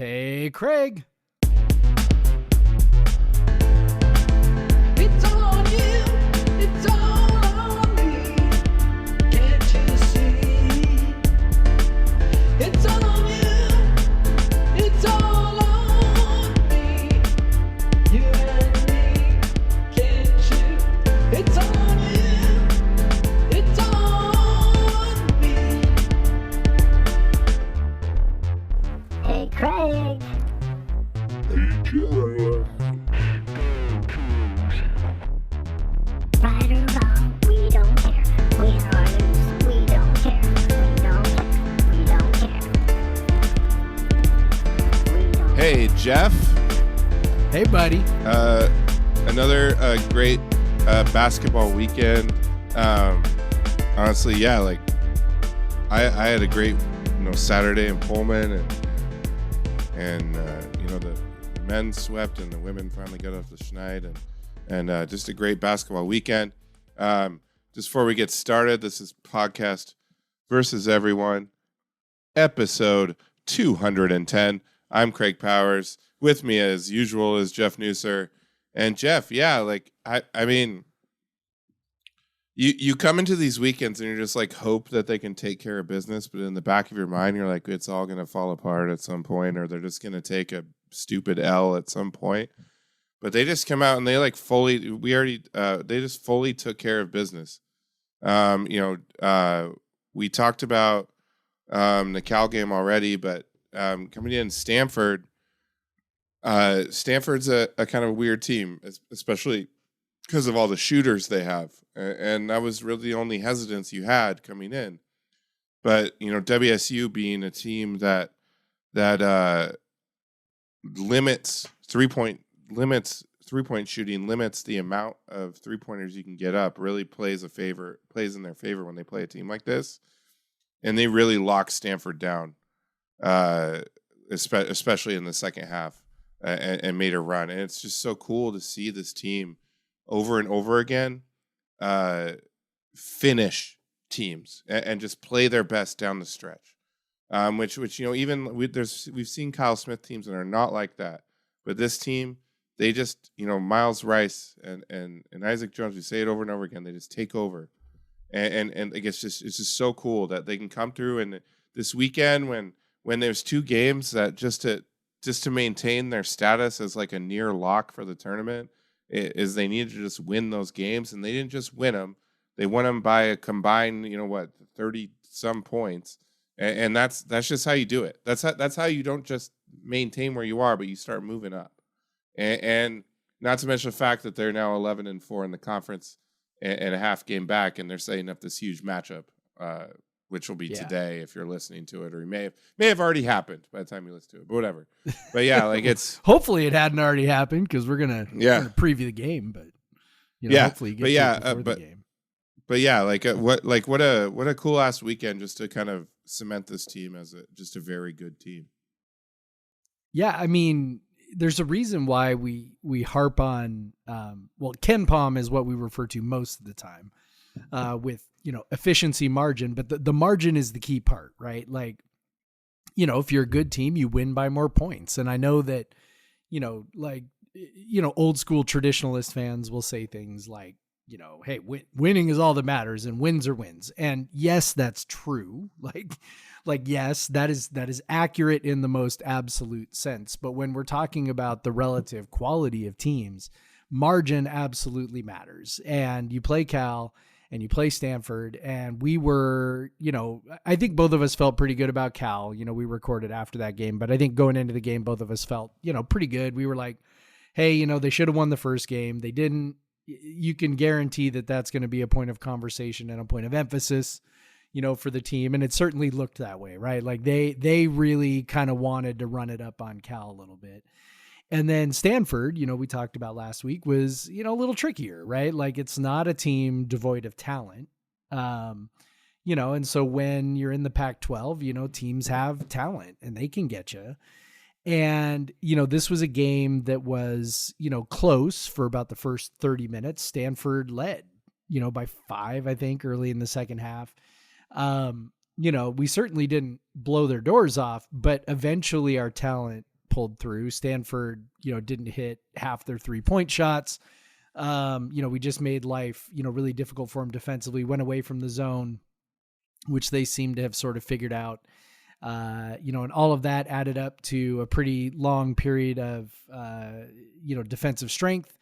Hey, Craig. It's all on you, it's all on me. Can't you see? It's all on you, it's all on me. You and me, can't you? It's all on you, it's all on me. Hey, Craig. Right or wrong, we don't care. Win or lose, we don't care. We don't care. We don't care. We don't Hey, Jeff. Hey, buddy. Another great basketball weekend. Honestly, yeah, like I had a great Saturday in Pullman, and the men swept and the women finally got off the schneid, and just a great basketball weekend. Just before we get started, this is Podcast versus Everyone, episode 210. I'm Craig Powers. With me, as usual, is Jeff Nusser. And Jeff, yeah, like I mean, you come into these weekends and you're just like hope that they can take care of business, but in the back of your mind, you're like, it's all gonna fall apart at some point, or they're just gonna take a stupid L at some point. But they just come out and they like they just fully took care of business. We talked about the Cal game already, but coming in Stanford. Stanford's a kind of weird team, especially because of all the shooters they have. And that was really the only hesitance you had coming in. But, WSU being a team that limits three-point shooting, limits the amount of three-pointers you can get up, really plays in their favor when they play a team like this. And they really lock Stanford down, especially in the second half. And made a run. And it's just so cool to see this team over and over again finish teams and just play their best down the stretch. Which we've seen Kyle Smith teams that are not like that. But this team, they just, Miles Rice and Isaac Jones, we say it over and over again, they just take over. And it's just so cool that they can come through. And this weekend when there's two games that just to maintain their status as like a near lock for the tournament, is they needed to just win those games, and they didn't just win them; they won them by a combined, 30 some points, and that's just how you do it. That's how you don't just maintain where you are, but you start moving up, and not to mention the fact that they're now 11-4 in the conference and a half game back, and they're setting up this huge matchup. Which will be today if you're listening to it, or may have already happened by the time you listen to it, but whatever. But yeah, like it's hopefully it hadn't already happened because we're gonna preview the game, but hopefully you get to it before the game. But yeah, what a cool ass weekend just to kind of cement this team as just a very good team. Yeah, I mean, there's a reason why we harp on Ken Palm is what we refer to most of the time with efficiency margin, but the margin is the key part, right? Like, if you're a good team, you win by more points. And I know that, old school traditionalist fans will say things like, hey, winning is all that matters and wins are wins. And yes, that's true. Like, yes, that is accurate in the most absolute sense. But when we're talking about the relative quality of teams, margin absolutely matters. And you play Cal and you play Stanford, and we were, I think both of us felt pretty good about Cal. We recorded after that game, but I think going into the game, both of us felt, pretty good. We were like, hey, they should have won the first game. They didn't. You can guarantee that that's going to be a point of conversation and a point of emphasis, for the team. And it certainly looked that way, right? Like they really kind of wanted to run it up on Cal a little bit. And then Stanford, we talked about last week, was, a little trickier, right? Like it's not a team devoid of talent. And so when you're in the Pac-12, teams have talent and they can get you. And, this was a game that was, close for about the first 30 minutes. Stanford led, by 5, I think, early in the second half. we certainly didn't blow their doors off, but eventually our talent pulled through. Stanford, didn't hit half their 3-point shots. We just made life, really difficult for them defensively, went away from the zone, which they seem to have sort of figured out. And all of that added up to a pretty long period of, defensive strength.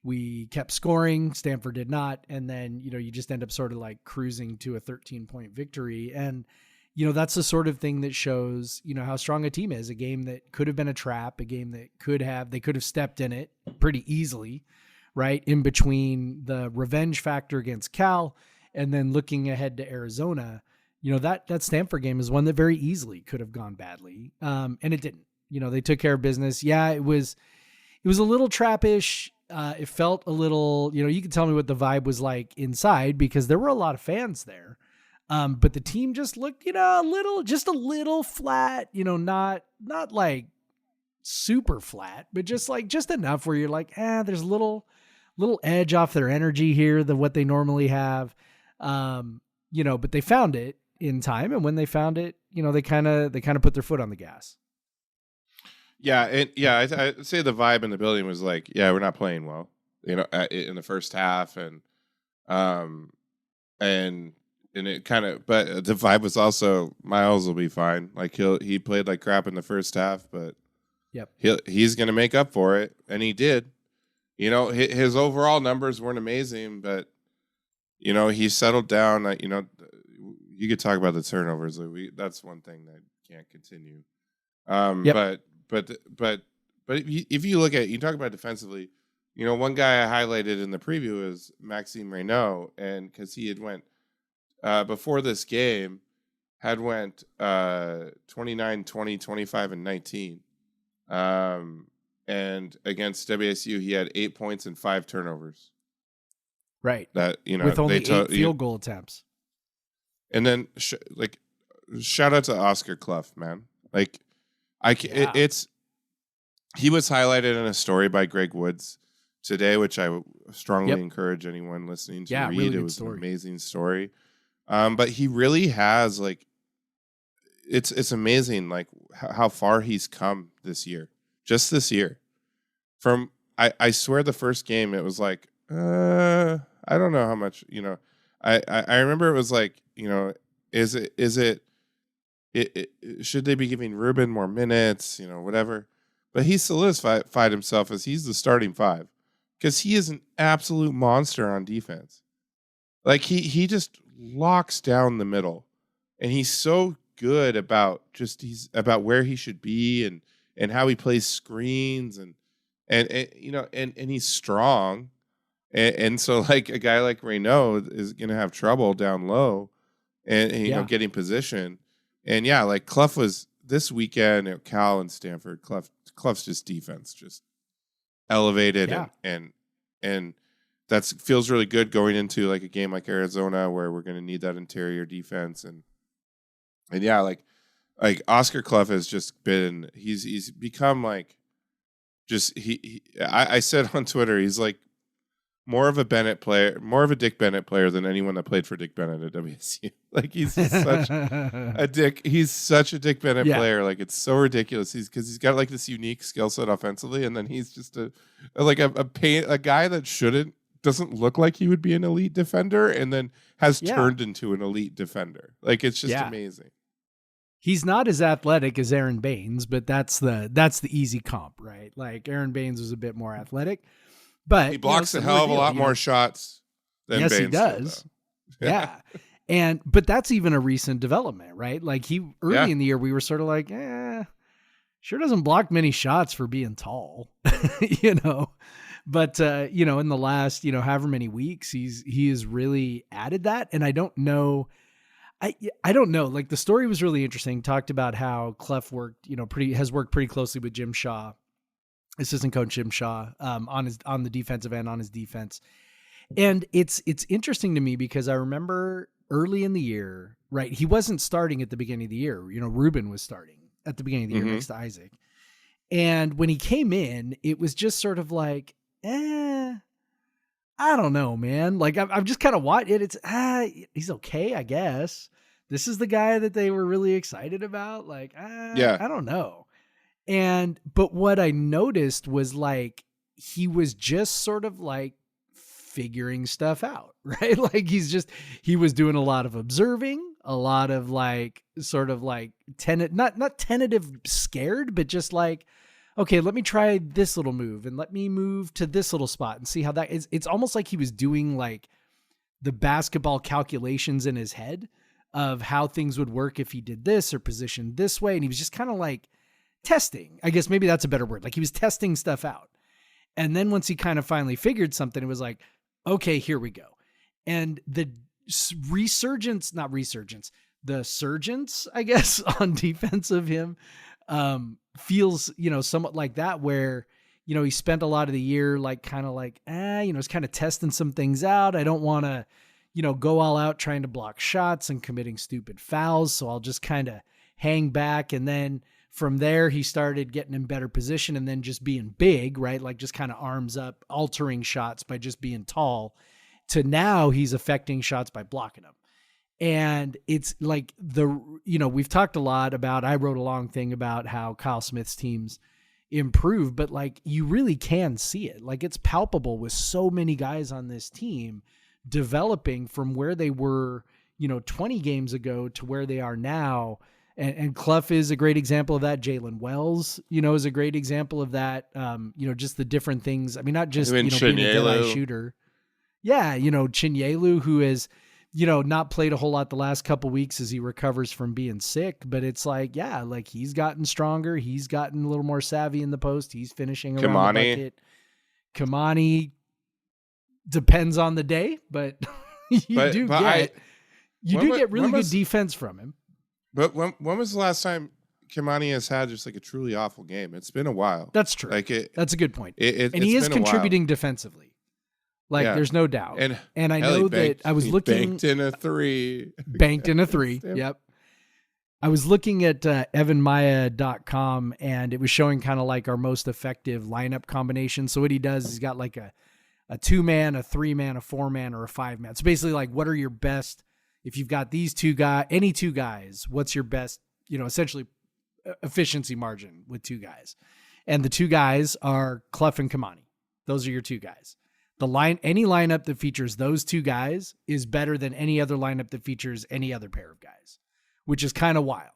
We kept scoring. Stanford did not. And then, you just end up sort of like cruising to a 13-point victory. And, that's the sort of thing that shows, how strong a team is. A game that could have been a trap, a game that they could have stepped in it pretty easily, right? In between the revenge factor against Cal and then looking ahead to Arizona, that Stanford game is one that very easily could have gone badly. And it didn't. They took care of business. Yeah, it was a little trappish. It felt a little, you can tell me what the vibe was like inside because there were a lot of fans there. But the team just looked, a little flat, not like super flat, but just enough where you're like, there's a little edge off their energy here than what they normally have. But they found it in time. And when they found it, they kind of put their foot on the gas. Yeah. I'd say the vibe in the building was like, we're not playing well, in the first half. And it kind of, but the vibe was also Miles will be fine. Like he played like crap in the first half, but yep, he's going to make up for it. And he did. His overall numbers weren't amazing, but he settled down. You could talk about the turnovers. That's one thing that can't continue. Yep. But if you look at, you talk about defensively, one guy I highlighted in the preview is Maxime Reynaud, and because he had went before this game, had went 29, 20, 25, and 19. And against WSU, he had 8 points and 5 turnovers. Right. That with only 8 field goal attempts. And then shout out to Oscar Clough, man. Like he was highlighted in a story by Greg Woods today, which I strongly encourage anyone listening to read. Really it was story. An amazing story. But he really has it's amazing like how far he's come this year. Just this year. From I swear the first game it was like I don't know how much, I remember it was like, is it should they be giving Ruben more minutes, whatever. But he solidified himself as he's the starting 5 because he is an absolute monster on defense. Like he just locks down the middle, and he's so good about he's about where he should be and how he plays screens and he's strong. And so like a guy like Reynaud is going to have trouble down low and getting position. And like Clough was this weekend at Cal and Stanford. Clough's just defense just elevated and that feels really good going into like a game like Arizona where we're going to need that interior defense and like Oscar Clough has just been he's become like just I said on Twitter he's like more of a Dick Bennett player than anyone that played for Dick Bennett at WSU. Like he's such a Dick Bennett player. Like it's so ridiculous. He's got like this unique skill set offensively, and then he's just a guy that doesn't look like he would be an elite defender, and then has turned into an elite defender. Like it's just amazing. He's not as athletic as Aaron Baines, but that's the easy comp, right? Like Aaron Baines was a bit more athletic. But he blocks a hell of a lot more shots than Baines. Yes, he does. But that's even a recent development, right? Like early in the year, we were sort of like, sure doesn't block many shots for being tall, But in the last, however many weeks, he has really added that, and I don't know. I don't know. Like the story was really interesting. Talked about how Clough worked pretty closely with Jim Shaw. Assistant coach Jim Shaw on the defensive end, on his defense. And it's interesting to me because I remember early in the year, right? He wasn't starting at the beginning of the year. Ruben was starting at the beginning of the year next to Isaac. And when he came in, it was just sort of like, I don't know, man. Like I'm just kind of watching it. It's he's okay, I guess. this is the guy that they were really excited about. Like, Yeah. I don't know. But what I noticed was like, he was just sort of like figuring stuff out, right? Like he was doing a lot of observing, a lot of like, sort of like not tentative scared, but just like, okay, let me try this little move and let me move to this little spot and see how that is. It's almost like he was doing like the basketball calculations in his head of how things would work if he did this or positioned this way. And he was just kind of like testing. I guess maybe that's a better word. Like he was testing stuff out. And then once he kind of finally figured something, it was like, okay, here we go. And the surgence, I guess, on defense of him feels, somewhat like that, where, he spent a lot of the year like kind of like, he's kind of testing some things out. I don't want to, go all out trying to block shots and committing stupid fouls. So I'll just kind of hang back. And then from there, he started getting in better position and then just being big, right? Like just kind of arms up, altering shots by just being tall, to now he's affecting shots by blocking them. And it's like we've talked a lot about, I wrote a long thing about how Kyle Smith's teams improve, but like you really can see it. Like it's palpable with so many guys on this team developing from where they were, 20 games ago to where they are now. And Clough is a great example of that. Jalen Wells, is a great example of that. Just the different things. I mean, not just, being a dead-eye shooter. Yeah. Chinyelu, who has, not played a whole lot the last couple weeks as he recovers from being sick, but it's like, yeah, like he's gotten stronger. He's gotten a little more savvy in the post. He's finishing around the bucket. Kamani depends on the day, but you do get really good defense from him. But when was the last time Kimani has had just like a truly awful game? It's been a while. That's true. That's a good point. And he is contributing defensively. Like there's no doubt. And I know that I was looking. Banked in a three. Yep. I was looking at evanmaya.com and it was showing kind of like our most effective lineup combination. So what he does is he's got like a 2-man, a 3-man, a 4-man, or a 5-man. So basically like, what are your best, if you've got these any two guys, what's your best, essentially efficiency margin with two guys? And the two guys are Clough and Kamani. Those are your two guys. Any lineup that features those two guys is better than any other lineup that features any other pair of guys, which is kind of wild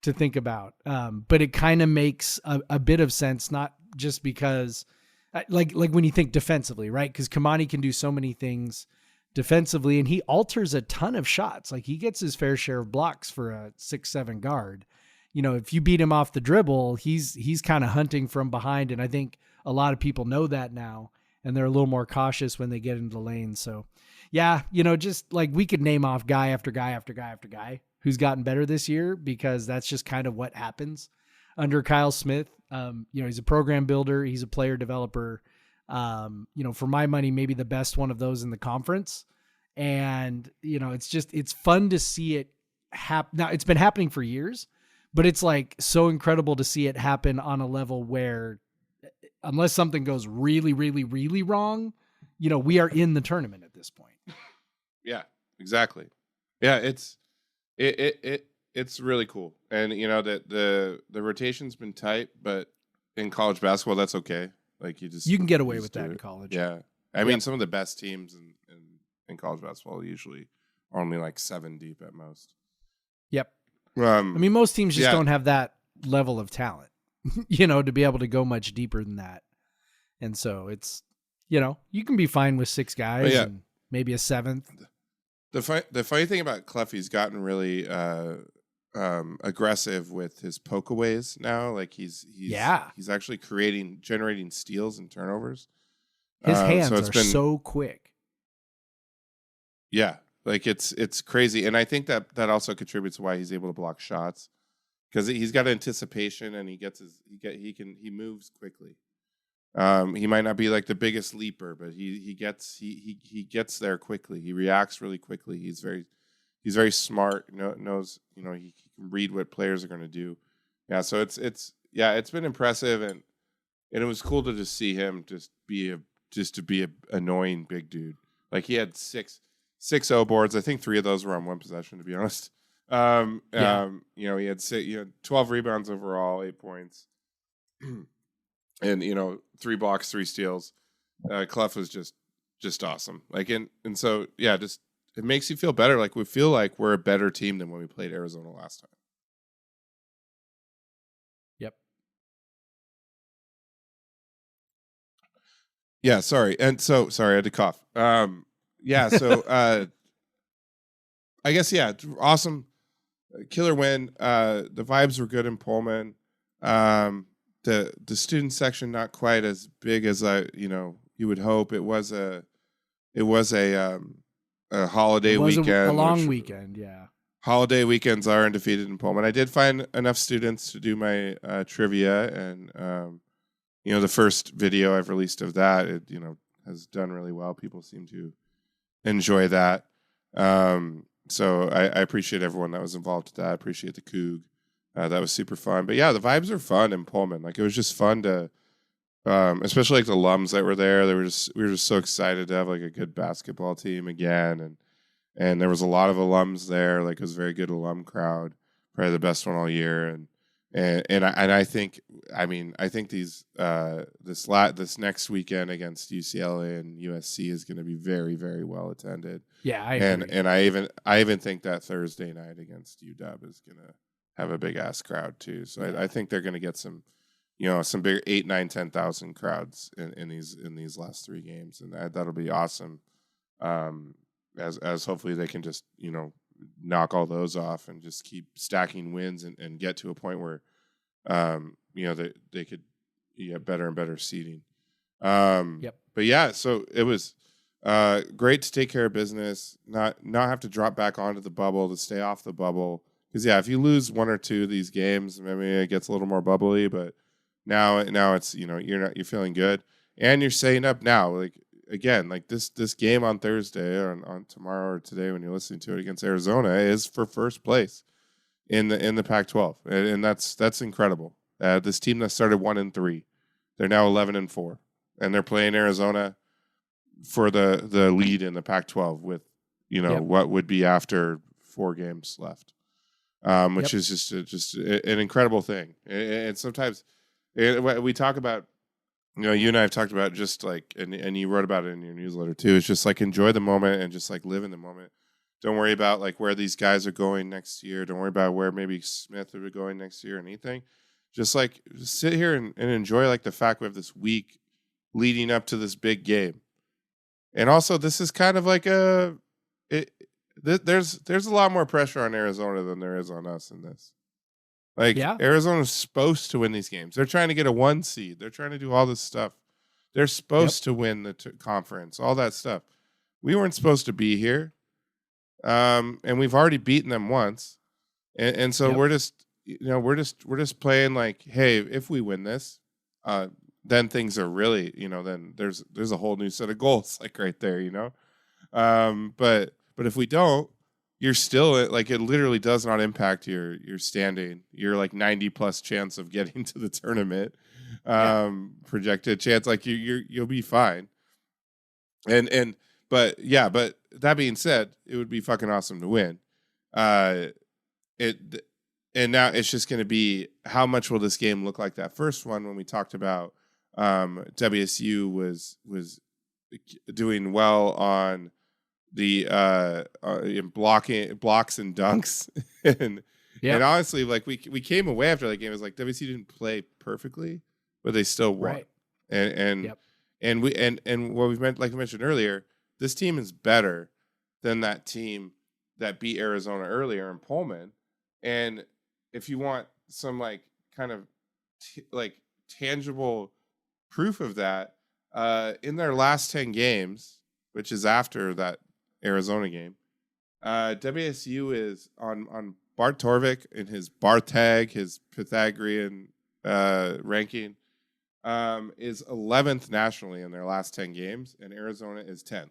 to think about. But it kind of makes a bit of sense, not just because like when you think defensively, right? Because Kamani can do so many things defensively and he alters a ton of shots. Like he gets his fair share of blocks for a 6'7" guard. If you beat him off the dribble, he's kind of hunting from behind. And I think a lot of people know that now. And they're a little more cautious when they get into the lane. So, yeah, just like we could name off guy after guy after guy after guy who's gotten better this year because that's just kind of what happens under Kyle Smith. He's a program builder. He's a player developer. For my money, maybe the best one of those in the conference. And, it's fun to see it happen. Now, it's been happening for years, but it's like so incredible to see it happen on a level where unless something goes really, really, really wrong, we are in the tournament at this point. Yeah, exactly. Yeah, it's really cool. And that the rotation's been tight, but in college basketball that's okay. Like you can get away with that in college. Yeah. I mean some of the best teams in college basketball usually are only like 7 deep at most. Yep. Most teams just don't have that level of talent. To be able to go much deeper than that. And so it's, you can be fine with 6 guys and maybe a 7th. The funny thing about Clough, he's gotten really aggressive with his pokeaways now. Like he's actually generating steals and turnovers. His hands are so quick. Yeah. Like it's crazy. And I think that also contributes to why he's able to block shots. Because he's got anticipation and he moves quickly. He might not be like the biggest leaper, but he gets there quickly. He reacts really quickly. He's very smart. Knows he can read what players are going to do. Yeah, so it's been impressive and it was cool to just see him to be a annoying big dude. Like he had 6 O boards. I think 3 of those were on one possession, to be honest. He had 12 rebounds overall, 8 points, and 3 blocks, 3 steals. Clough was just awesome. So just it makes you feel better. Like we feel like we're a better team than when we played Arizona last time. Yep. Yeah, sorry. And so sorry, I had to cough. I guess awesome. Killer win. The vibes were good in Pullman. The student section not quite as big as you would hope. It was a holiday weekend. A long weekend, yeah. Holiday weekends are undefeated in Pullman. I did find enough students to do my trivia, and the first video I've released of that, it has done really well. People seem to enjoy that. So I appreciate everyone that was involved with that. I appreciate the Coug. That was super fun. But yeah, the vibes are fun in Pullman. Like it was just fun to, especially like the alums that were there. We were just so excited to have like a good basketball team again, and there was a lot of alums there. Like it was a very good alum crowd, probably the best one all year. And I think these this next weekend against UCLA and USC is going to be very, very well attended. Yeah, I agree. And I even think that Thursday night against UW is going to have a big ass crowd too. So I think they're going to get some big 8, 9, 10,000 crowds in these last 3 games, and that'll be awesome. As hopefully they can just knock all those off and just keep stacking wins and get to a point where they could get better and better seeding. Yep. But yeah, so it was great to take care of business, not have to drop back onto the bubble, to stay off the bubble. Because if you lose 1 or 2 of these games, maybe it gets a little more bubbly. But now it's you're feeling good, and you're staying up now. Like again, like this game on Thursday or on tomorrow or today when you're listening to it against Arizona is for first place in the Pac-12, and that's incredible. This team that started 1-3, they're now 11-4, and they're playing Arizona for the lead in the Pac-12 with what would be after 4 games left. Which is just an incredible thing. And sometimes we talk about, you and I have talked about just like, and you wrote about it in your newsletter too. It's just like enjoy the moment and just like live in the moment. Don't worry about like where these guys are going next year. Don't worry about where maybe Smith will be going next year or anything. Just sit here and enjoy like the fact we have this week leading up to this big game. And also this is kind of like there's a lot more pressure on Arizona than there is on us in this. Arizona's supposed to win these games. They're trying to get a 1 seed. They're trying to do all this stuff. They're supposed to win the conference, all that stuff. We weren't supposed to be here. And we've already beaten them once. And so we're just playing like, hey, if we win this, then things are really, then there's a whole new set of goals like right there, But if we don't, you're still like, it literally does not impact your standing. You're like 90+ chance of getting to the tournament, projected chance. Like you'll be fine. But that being said, it would be fucking awesome to win. And now it's just going to be, how much will this game look like that first one when we talked about WSU was doing well on the in blocks and dunks, and honestly, like we came away after that game, it was like WSU didn't play perfectly, but they still won. Right. And what we've meant, like I mentioned earlier, this team is better than that team that beat Arizona earlier in Pullman. And if you want some like kind of tangible proof of that, in their last 10 games, which is after that Arizona game, WSU is on Bart Torvik in his Bartag, his Pythagorean ranking, is 11th nationally in their last 10 games, and Arizona is 10th.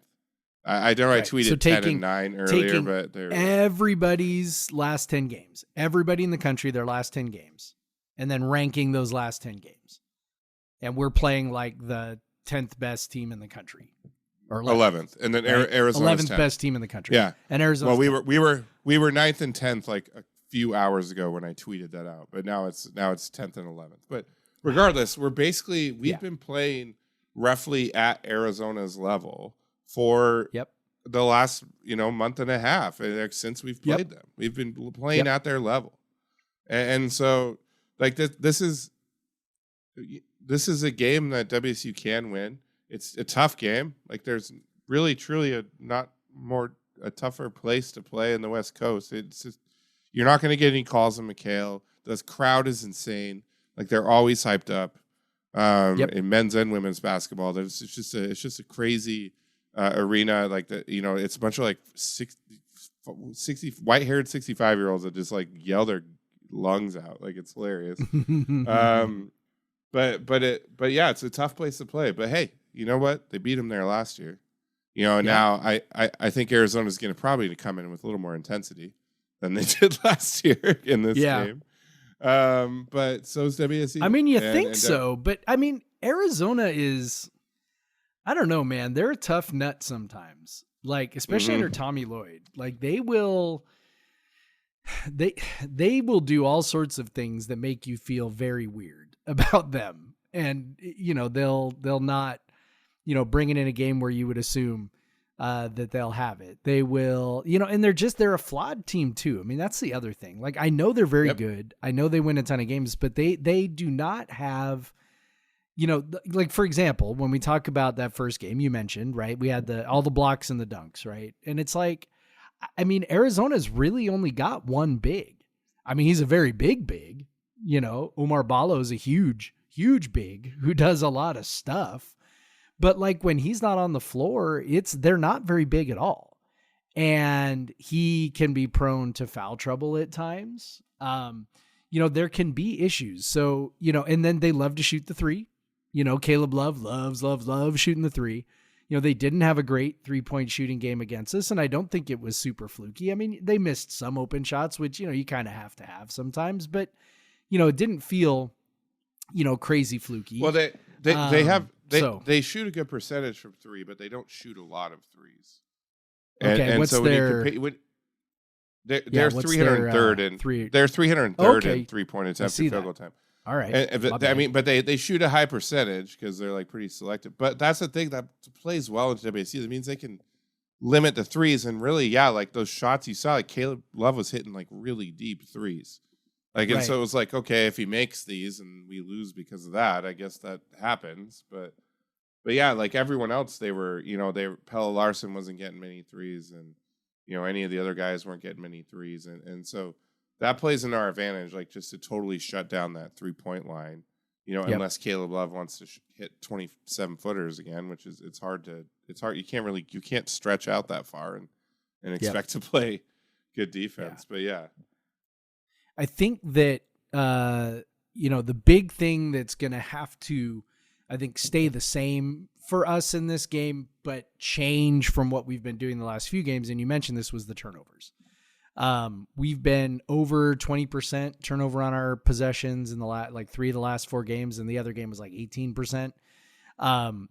I know I tweeted 10 and 9 earlier, but they're everybody's last 10 games, everybody in the country, their last 10 games, and then ranking those last 10 games. And we're playing like the 10th best team in the country. or 11th, and then right? Arizona's 11th 10th. best team in the country. Yeah, and Arizona. Well, we were 9th and 10th like a few hours ago when I tweeted that out, but now it's 10th and 11th. But regardless, we've been playing roughly at Arizona's level for the last month and a half since we've played them. We've been playing at their level, and so like this is a game that WSU can win. It's a tough game. Like there's really truly a tougher place to play in the West Coast. It's just, you're not going to get any calls on McHale. This crowd is insane. Like they're always hyped up in men's and women's basketball. It's just a crazy arena. Like it's a bunch of like 60 white-haired 65-year-olds that just like yell their lungs out. Like it's hilarious. But yeah, it's a tough place to play. But hey, you know what? They beat them there last year. Now I think Arizona's going to probably come in with a little more intensity than they did last year in this game. But so is WSU. I mean, you think so, but I mean, Arizona is, I don't know, man. They're a tough nut sometimes. Like, especially under Tommy Lloyd. Like they will do all sorts of things that make you feel very weird about them. And, they'll not, bring it in a game where you would assume that they'll have it. They will, and they're a flawed team too. I mean, that's the other thing. Like, I know they're very good. I know they win a ton of games, but they do not have, like, for example, when we talk about that first game you mentioned, right, we had all the blocks and the dunks, right? And it's like, I mean, Arizona's really only got one big. I mean, he's a very big, Omar Ballo is a huge big who does a lot of stuff. But like when he's not on the floor, they're not very big at all. And he can be prone to foul trouble at times. There can be issues. So, and then they love to shoot the three. Caleb Love loves shooting the three. They didn't have a great 3-point shooting game against us, and I don't think it was super fluky. I mean, they missed some open shots, which, you kind of have to have sometimes, but, it didn't feel, crazy fluky. Well, they shoot a good percentage from three, but they don't shoot a lot of threes. And what's so their... they're 303rd and they're 303rd in 3-point attempts and field goal time. All right. But they shoot a high percentage because they're like pretty selective. But that's the thing that plays well into WSU. That means they can limit the threes. And really, like those shots you saw, like Caleb Love was hitting like really deep threes. Like, and so it was like, okay, if he makes these and we lose because of that, I guess that happens. But yeah, like everyone else, Pella Larson wasn't getting many threes, and any of the other guys weren't getting many threes, and so that plays in our advantage, like just to totally shut down that 3-point line, unless Caleb Love wants to hit 27 footers again, which is it's hard. You can't stretch out that far and expect to play good defense. But yeah. I think that, the big thing that's going to have to, I think, stay the same for us in this game, but change from what we've been doing the last few games, and you mentioned this, was the turnovers. We've been over 20% turnover on our possessions in the 3 of the last 4 games, and the other game was like 18%.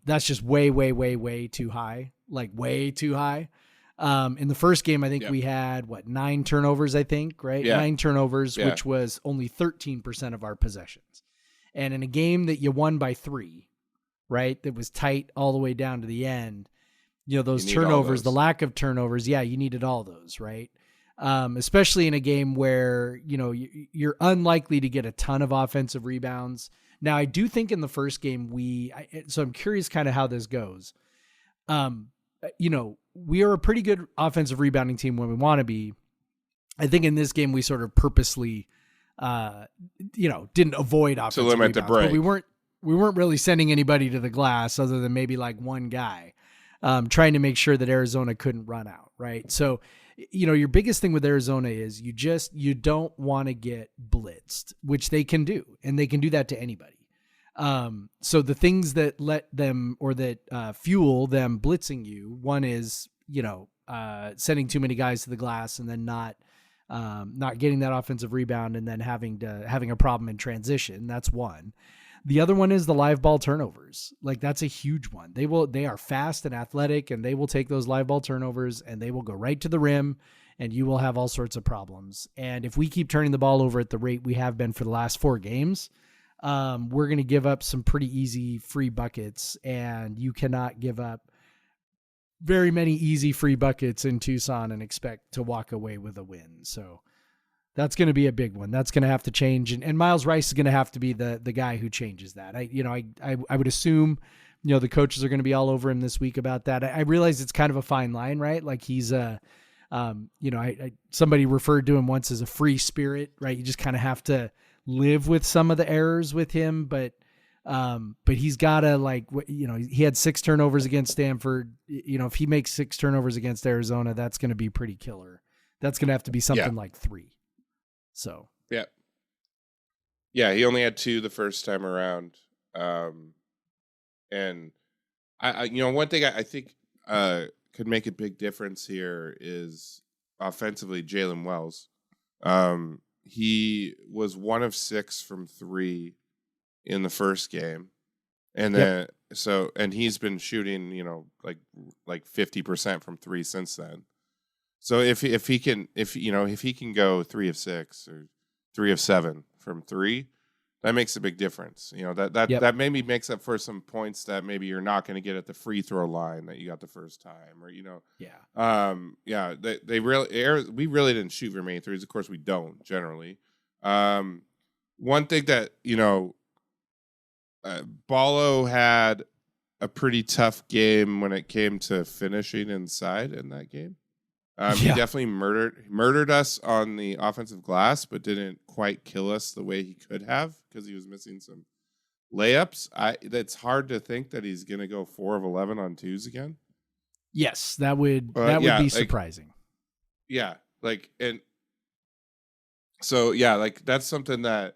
That's just way, way, way, way too high, like way too high. In the first game, I think we had 9 turnovers, I think, right? Yeah. 9 turnovers, which was only 13% of our possessions. And in a game that you won by 3, right? That was tight all the way down to the end, those turnovers, the lack of turnovers. Yeah. You needed all those, right? Especially in a game where, you're unlikely to get a ton of offensive rebounds. Now, I do think in the first game, so I'm curious kind of how this goes. We are a pretty good offensive rebounding team when we want to be. I think in this game, we sort of purposely, didn't avoid offensive to limit rebounds, the break. But we weren't really sending anybody to the glass other than maybe like one guy, trying to make sure that Arizona couldn't run out. Right. So, your biggest thing with Arizona is you don't want to get blitzed, which they can do, and they can do that to anybody. So the things that let them or that fuel them blitzing you, one is, sending too many guys to the glass and then not getting that offensive rebound and then having a problem in transition. That's one. The other one is the live ball turnovers. Like that's a huge one. They are fast and athletic, and they will take those live ball turnovers and they will go right to the rim, and you will have all sorts of problems. And if we keep turning the ball over at the rate we have been for the last 4 games, we're going to give up some pretty easy free buckets, and you cannot give up very many easy free buckets in Tucson and expect to walk away with a win. So that's going to be a big one. That's going to have to change. And Miles Rice is going to have to be the guy who changes that. I would assume, the coaches are going to be all over him this week about that. I realize it's kind of a fine line, right? Like he's somebody referred to him once as a free spirit, right? You just kind of have to live with some of the errors with him, but he's gotta he had 6 turnovers against Stanford. If he makes 6 turnovers against Arizona, that's going to be pretty killer. That's going to have to be something like 3. So yeah, he only had 2 the first time around, and I one thing I think could make a big difference here is offensively Jalen Wells. He was 1 of 6 from 3 in the first game, and then and he's been shooting like 50% from 3 since then. So if he can go 3 of 6 or 3 of 7 from 3, that makes a big difference. That maybe makes up for some points that maybe you're not going to get at the free throw line that you got the first time, or we really didn't shoot very many threes. Of course, we don't generally. One thing that Ballo had a pretty tough game when it came to finishing inside in that game. He definitely murdered us on the offensive glass, but didn't quite kill us the way he could have because he was missing some layups. It's hard to think that he's going to go 4 of 11 on 2s again. Yes, that would be surprising. That's something that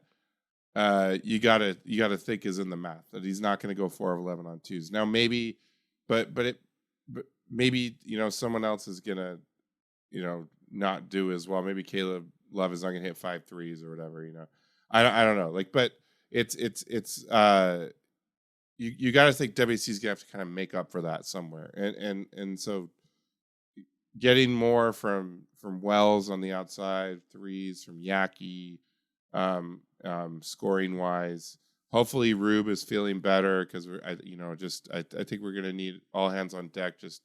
you gotta think is in the math, that he's not going to go 4 of 11 on 2s. Now maybe, but maybe someone else is gonna not do as well. Maybe Caleb Love is not gonna hit 5 threes or whatever. I don't know. But it's you got to think WC's gonna have to kind of make up for that somewhere, and so getting more from Wells on the outside, threes from Yaki, scoring wise. Hopefully Rube is feeling better, because I think we're gonna need all hands on deck, just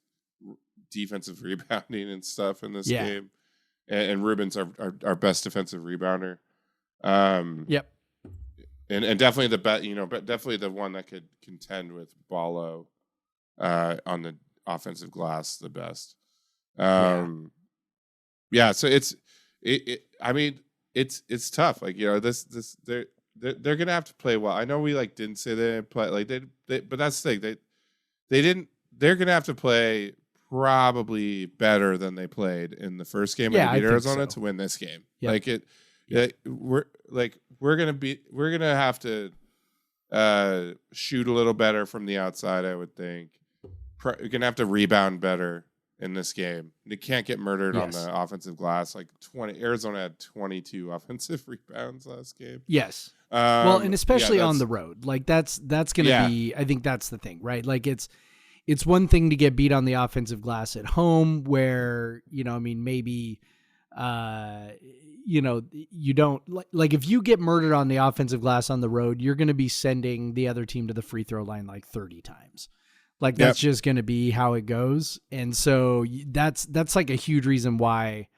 defensive rebounding and stuff in this game. And Ruben's our best defensive rebounder. And definitely the bet, but definitely the one that could contend with Ballo on the offensive glass the best. So it's tough. They're gonna have to play well. I know we didn't say they didn't play but that's the thing. They didn't. They're gonna have to play probably better than they played in the first game when they beat Arizona to win this game. Yep. We're gonna have to shoot a little better from the outside, I would think. We're gonna have to rebound better in this game. They can't get murdered on the offensive glass. Arizona had 22 offensive rebounds last game. Yes. And especially on the road, that's going to be, I think that's the thing, right? It's one thing to get beat on the offensive glass at home where, maybe, you don't if you get murdered on the offensive glass on the road, you're going to be sending the other team to the free throw line 30 times. That's just going to be how it goes. And so that's a huge reason why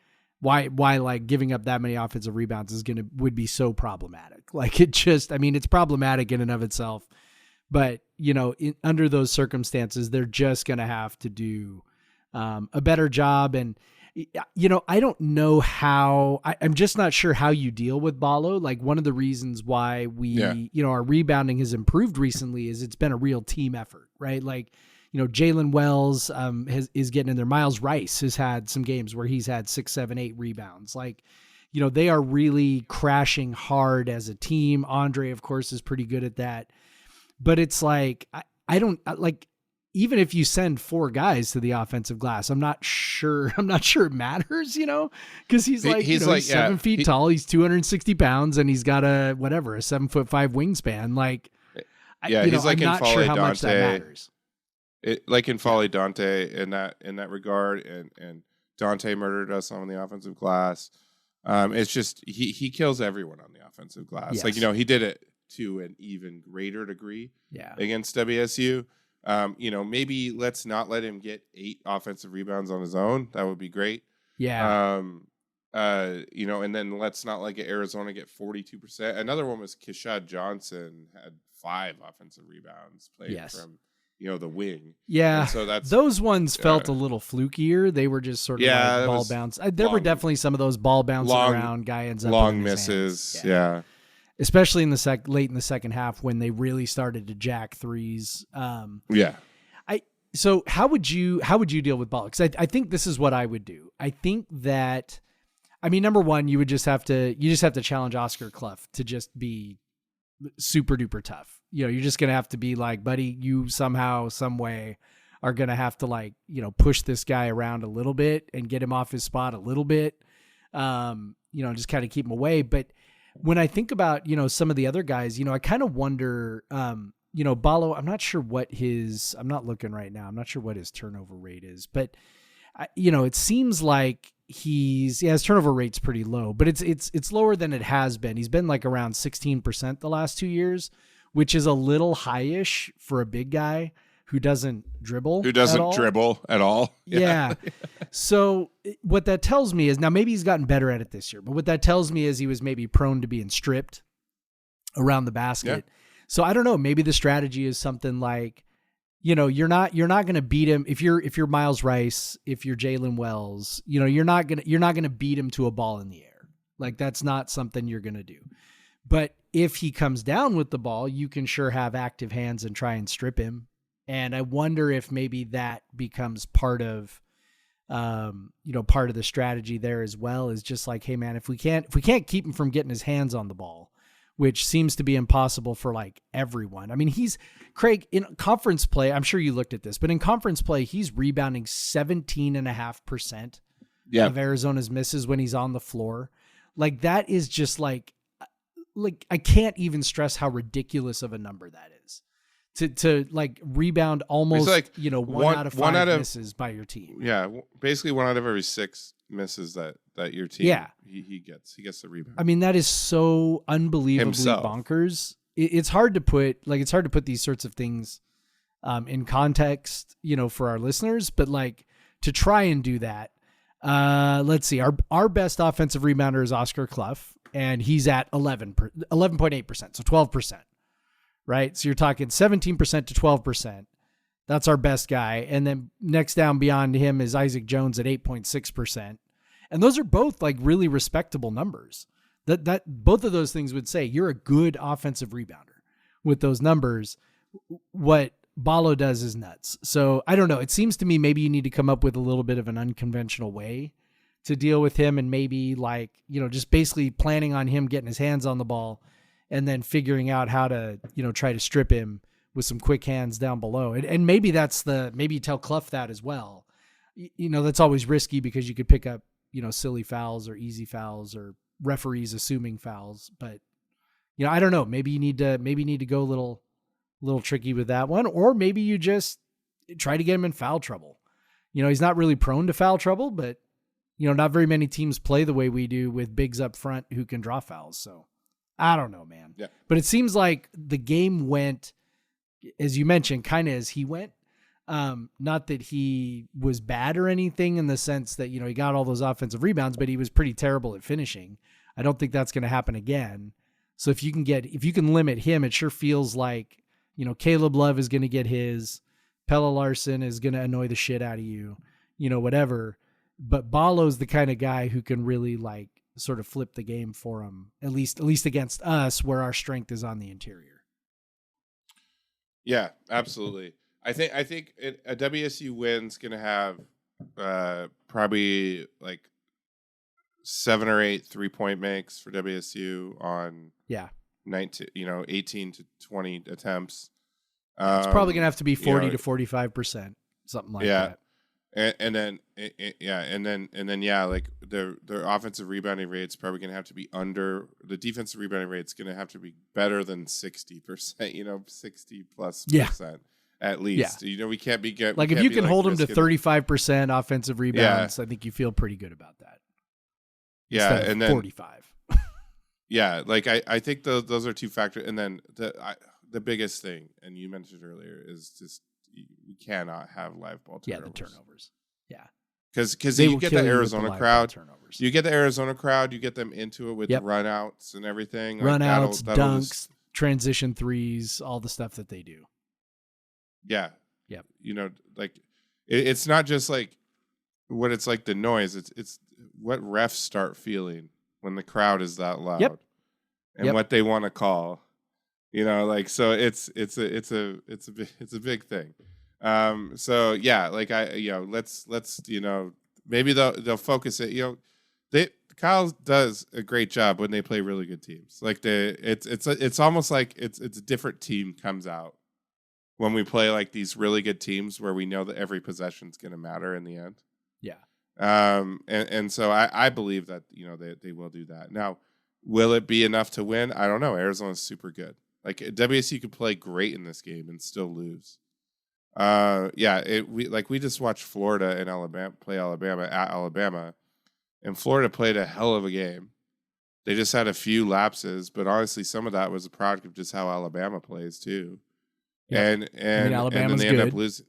giving up that many offensive rebounds would be so problematic. It's problematic in and of itself, but under those circumstances, they're just going to have to do a better job. And, I don't know how, I'm just not sure how you deal with Ballo. One of the reasons why our rebounding has improved recently is it's been a real team effort, right? Jalen Wells is getting in there. Miles Rice has had some games where he's had 6, 7, 8 rebounds. They are really crashing hard as a team. Andre, of course, is pretty good at that. But it's I don't even if you send 4 guys to the offensive glass, I'm not sure it matters, because he's 7 feet tall, he's 260 pounds, and he's got a 7'5" wingspan. Yeah, he's like I'm in not sure Folly how much that Dante. matters. Like in Folly Dante in that regard, and Dante murdered us on the offensive glass. It's just he kills everyone on the offensive glass. Like, Yes. he did it to an even greater degree Yeah. against WSU. Maybe let's not let him get 8 offensive rebounds on his own. That would be great. Yeah. And then let's not let Arizona get 42%. Another one was Keshad Johnson had 5 offensive rebounds playing from the wing. Yeah. And so those ones felt a little flukier. They were just sort of like ball bounce. There were definitely some of those ball bouncing around. Guy ends up long with his misses. hands. Yeah. Especially in the late in the second half when they really started to jack threes. So how would you deal with ball? Because I think this is what I would do. I think that, number one, you just have to challenge Oscar Clough to just be super duper tough. You're just going to have to be like, buddy, you somehow, some way are going to have to push this guy around a little bit and get him off his spot a little bit. Just kind of keep him away. But when I think about, some of the other guys, I kind of wonder, Ballo, I'm not sure what I'm not looking right now. I'm not sure what his turnover rate is, but it seems like his turnover rate's pretty low, but it's lower than it has been. He's been like around 16% the last 2 years, which is a little high-ish for a big guy who doesn't dribble. Dribble at all. Yeah. So what that tells me is, now maybe he's gotten better at it this year, but what that tells me is he was maybe prone to being stripped around the basket. Yeah. So I don't know, maybe the strategy is something like, you're not going to beat him if you're Miles Rice, if you're Jalen Wells, you're not going to beat him to a ball in the air. Like, that's not something you're going to do. But if he comes down with the ball, you can sure have active hands and try and strip him. And I wonder if maybe that becomes part of the strategy there as well, is just like, hey man, if we can't keep him from getting his hands on the ball, which seems to be impossible for like everyone. He's Craig in conference play. I'm sure you looked at this, but in conference play, he's rebounding 17.5% of Arizona's misses when he's on the floor. Like, that is just like I can't even stress how ridiculous of a number that is. To like rebound almost like, one out of 5 misses by your team. Yeah, basically 1 out of every 6 misses that your team. Yeah, he gets the rebound. That is so unbelievably bonkers. It's hard to put these sorts of things in context, for our listeners, but like to try and do that. Let's see, our best offensive rebounder is Oscar Clough, and he's at 11.8%, so 12%. Right. So you're talking 17% to 12%. That's our best guy. And then next down beyond him is Isaac Jones at 8.6%. And those are both like really respectable numbers. That both of those things would say you're a good offensive rebounder with those numbers. What Ballo does is nuts. So I don't know. It seems to me maybe you need to come up with a little bit of an unconventional way to deal with him, and maybe like, just basically planning on him getting his hands on the ball and then figuring out how to, try to strip him with some quick hands down below. And maybe maybe you tell Clough that as well. That's always risky because you could pick up, silly fouls or easy fouls or referees assuming fouls. But, I don't know. Maybe you need to go a little tricky with that one, or maybe you just try to get him in foul trouble. He's not really prone to foul trouble, but, not very many teams play the way we do with bigs up front who can draw fouls. So I don't know, man. Yeah. But it seems like the game went, as you mentioned, kind of as he went. Not that he was bad or anything in the sense that, he got all those offensive rebounds, but he was pretty terrible at finishing. I don't think that's going to happen again. So if you can limit him, it sure feels like, Caleb Love is going to get his, Pelle Larsson is going to annoy the shit out of you, whatever. But Ballo's the kind of guy who can really like sort of flip the game for him, at least against us, where our strength is on the interior. Yeah, absolutely. I think a WSU win's going to have probably like 7 or 8 3-point makes for WSU on 18 to 20 attempts. It's probably going to have to be 40 to 45%, something like that. And then like their offensive rebounding rate's probably gonna have to be under the defensive rebounding rate's gonna have to be better than 60%, 60+% at least. We can't be good. Like if you can hold them to 35% offensive rebounds, I think you feel pretty good about that. Yeah, and then 45. Yeah, like I think those are two factors, and then the biggest thing, and you mentioned earlier, is just you cannot have live ball turnovers. Yeah, the turnovers. Yeah, because you get the Arizona crowd. You get the Arizona crowd. You get them into it with runouts and everything. Runouts, dunks, transition threes, all the stuff that they do. Yeah. Yep. Like it's not just like what it's like the noise. It's what refs start feeling when the crowd is that loud, and what they want to call. So it's a big thing. So yeah, like let's maybe they'll focus it. Kyle does a great job when they play really good teams. Like it's almost like it's a different team comes out when we play like these really good teams where we know that every possession is going to matter in the end. Yeah. And so I believe that they will do that. Now, will it be enough to win? I don't know. Arizona's super good. Like WSU could play great in this game and still lose. We just watched Florida and Alabama play Alabama at Alabama, and Florida played a hell of a game. They just had a few lapses, but honestly, some of that was a product of just how Alabama plays too. Yeah. And Alabama's then they good. end up losing.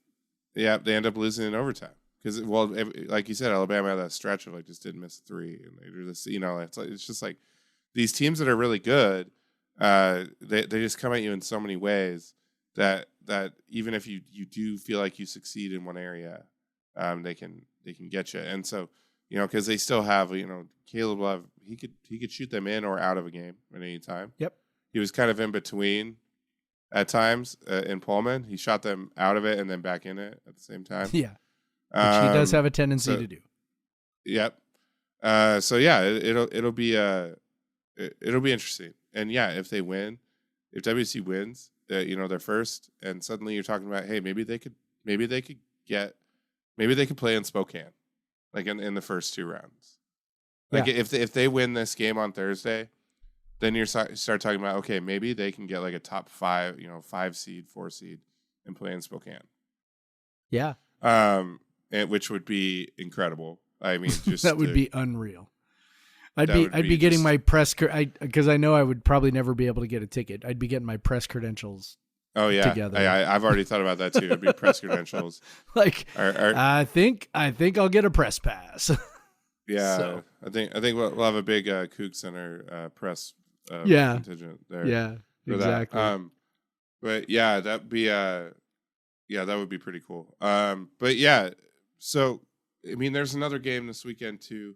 Yeah, they end up losing in overtime because, like you said, Alabama had that stretch of like just didn't miss a three, and they just it's just like these teams that are really good. They just come at you in so many ways that even if you do feel like you succeed in one area, they can get you. And so because they still have Caleb Love, he could shoot them in or out of a game at any time. Yep, he was kind of in between at times in Pullman. He shot them out of it and then back in it at the same time. Yeah, which he does have a tendency to do. Yep. So yeah, it'll be interesting. And yeah, if they win, if WC wins, they're first, and suddenly you're talking about, hey, maybe they could play in Spokane, like in the first two rounds. Like if they win this game on Thursday, then you start talking about, okay, maybe they can get like a top 5, 5 seed, 4 seed, and play in Spokane. Yeah. Which would be incredible. I mean, just that would be unreal. I'd be getting my press because I know I would probably never be able to get a ticket. I'd be getting my press credentials. Oh yeah, together. I've already thought about that too. It'd be press credentials. Like I think I'll get a press pass. Yeah, so. I think we'll have a big Cougs Center press contingent there. Yeah, exactly. That. But yeah, that would be pretty cool. But yeah, so I mean, there's another game this weekend too.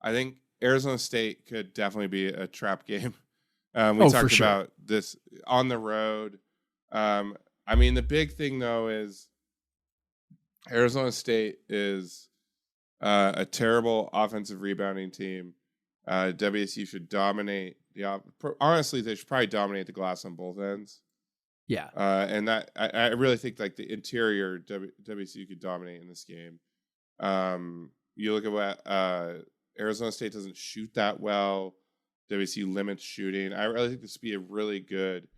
I think Arizona State could definitely be a trap game. We talked about this on the road. I mean, the big thing though is Arizona State is a terrible offensive rebounding team. WSU should dominate honestly, they should probably dominate the glass on both ends. Yeah. And that I really think like the interior WSU could dominate in this game. You look at what Arizona State doesn't shoot that well. WSU limits shooting. I really think this would be a really good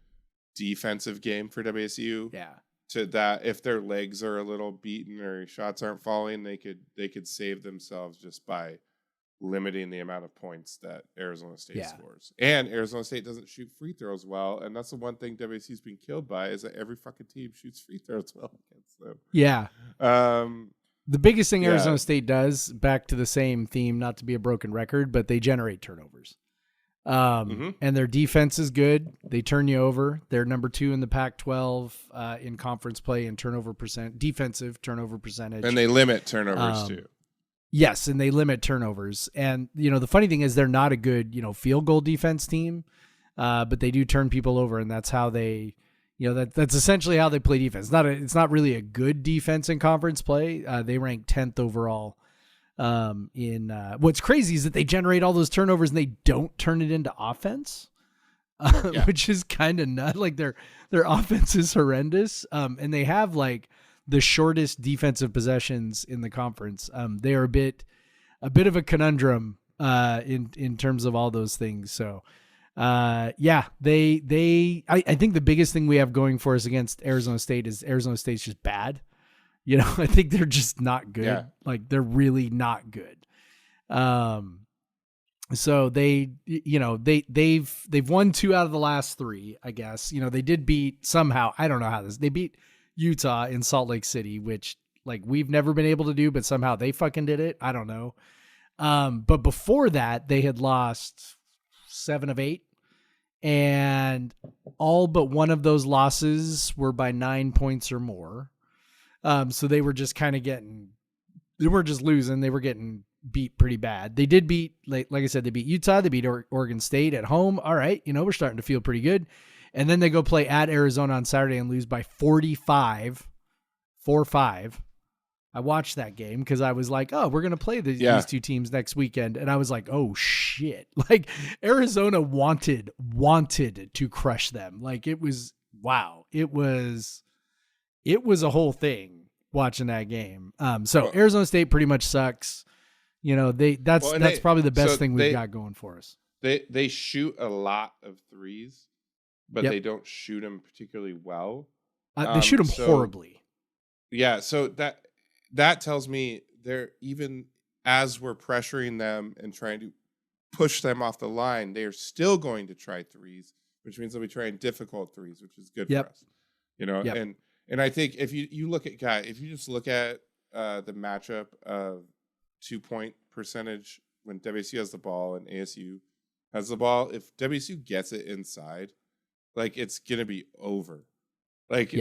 defensive game for WSU. Yeah. To that, if their legs are a little beaten or shots aren't falling, they could save themselves just by limiting the amount of points that Arizona State scores. And Arizona State doesn't shoot free throws well, and that's the one thing WSU's been killed by is that every fucking team shoots free throws well against them. Yeah. The biggest thing Arizona State does, back to the same theme, not to be a broken record, but they generate turnovers. And their defense is good. They turn you over. They're number 2 in the Pac-12 in conference play in defensive turnover percentage. And they limit turnovers too. Yes, and they limit turnovers. And the funny thing is they're not a good field goal defense team, but they do turn people over, and that's how they. That's essentially how they play defense. It's not really a good defense in conference play. They rank 10th overall. What's crazy is that they generate all those turnovers and they don't turn it into offense, which is kind of nuts. Like their offense is horrendous. And they have like the shortest defensive possessions in the conference. They are a bit of a conundrum in terms of all those things. So I think the biggest thing we have going for us against Arizona State is Arizona State's just bad. I think they're just not good. Yeah. Like they're really not good. So they've won 2 out of the last 3, I guess. They did beat somehow. I don't know how they beat Utah in Salt Lake City, which like we've never been able to do, but somehow they fucking did it. I don't know. But before that, they had lost 7 of 8, and all but one of those losses were by 9 points or more. So they were just kind of they weren't just losing, they were getting beat pretty bad. They did beat, like I said, they beat Utah, they beat Oregon State at home. All right, we're starting to feel pretty good. And then they go play at Arizona on Saturday and lose by 45, 4-5. I watched that game because I was like, oh, we're going to play these 2 teams next weekend. And I was like, oh shit. Like Arizona wanted to crush them. Like it was, wow. It was a whole thing watching that game. So Arizona State pretty much sucks. That's probably the best thing we've got going for us. They shoot a lot of threes, but Yep. they don't shoot them particularly well. They shoot them horribly. Yeah, so that tells me they're, even as we're pressuring them and trying to push them off the line, they are still going to try threes, which means they'll be trying difficult threes, which is good Yep. for us. And I think if you look at if you just look at the matchup of 2-point percentage when WSU has the ball and ASU has the ball, if WSU gets it inside, like it's gonna be over. Like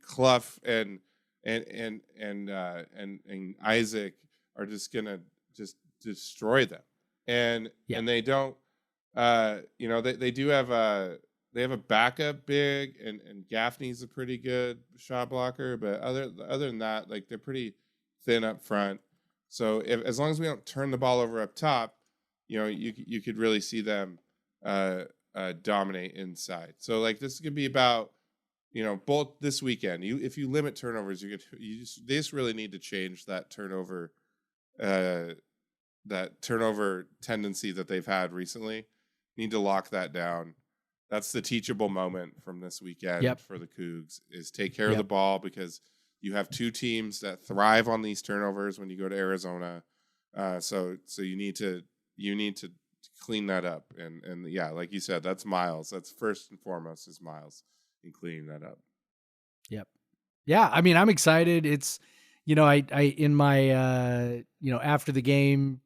Clough and Isaac are just gonna just destroy them, and they don't. They do have they have a backup big, and Gaffney's a pretty good shot blocker, but other than that, like they're pretty thin up front. So as long as we don't turn the ball over up top, you could really see them dominate inside. So like this could be about both this weekend. If you limit turnovers, they just really need to change that turnover tendency that they've had recently. Need to lock that down. That's the teachable moment from this weekend for the Cougs, is take care of the ball, because you have 2 teams that thrive on these turnovers when you go to Arizona. So you need to clean that up. And like you said, that's Miles. That's first and foremost is Miles in cleaning that up. Yep. Yeah. I mean, I'm excited. It's, I in my, after the game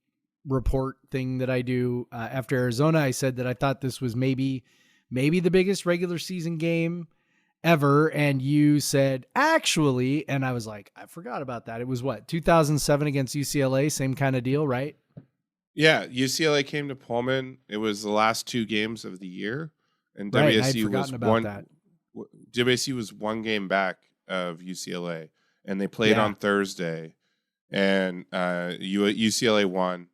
report thing that I do after Arizona, I said that I thought this was maybe the biggest regular season game ever. And you said, actually, and I was like, I forgot about that. It was 2007 against UCLA, same kind of deal, right? Yeah. UCLA came to Pullman. It was the last 2 games of the year. And right, WSU was that. WSU was 1 game back of UCLA, and they played on Thursday, and UCLA won.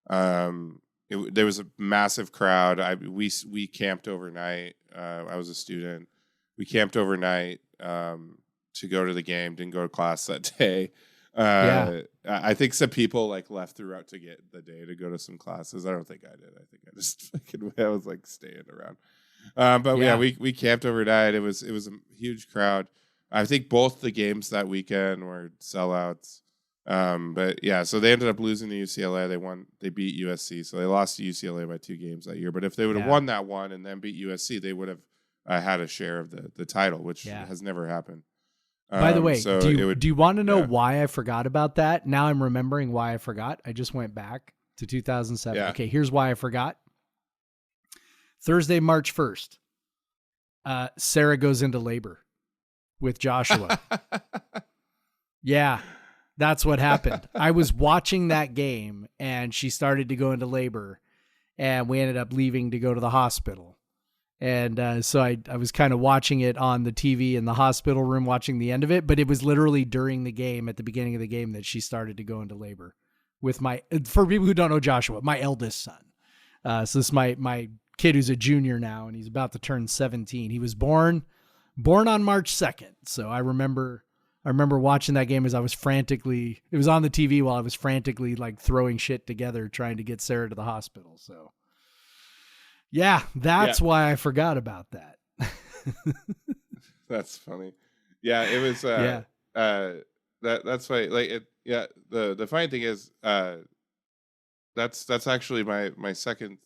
There was a massive crowd. We camped overnight. I was a student. We camped overnight to go to the game. Didn't go to class that day. I think some people left throughout to get the day to go to some classes. I don't think I did. I think I just I was staying around. We camped overnight. It was a huge crowd. I think both the games that weekend were sellouts. So they ended up losing to UCLA. They beat USC, so they lost to UCLA by 2 games that year. But if they would have won that one and then beat USC, they would have had a share of the title, which has never happened. By the way, do you want to know why I forgot about that? Now I'm remembering why I forgot. I just went back to 2007. Yeah. Okay, here's why I forgot. Thursday, March 1st, Sarah goes into labor with Joshua. Yeah, that's what happened. I was watching that game, and she started to go into labor, and we ended up leaving to go to the hospital. And so I was kind of watching it on the TV in the hospital room, watching the end of it, but it was literally during the game, at the beginning of the game, that she started to go into labor with for people who don't know Joshua, my eldest son. So this is my kid who's a junior now, and he's about to turn 17. He was born on March 2nd. So I remember I remember watching that game as I was frantically, it was on the TV while I was frantically like throwing shit together, trying to get Sarah to the hospital. So yeah, that's why I forgot about that. That's funny. Yeah, it was. That's why. Like it. Yeah. The funny thing is, that's actually my second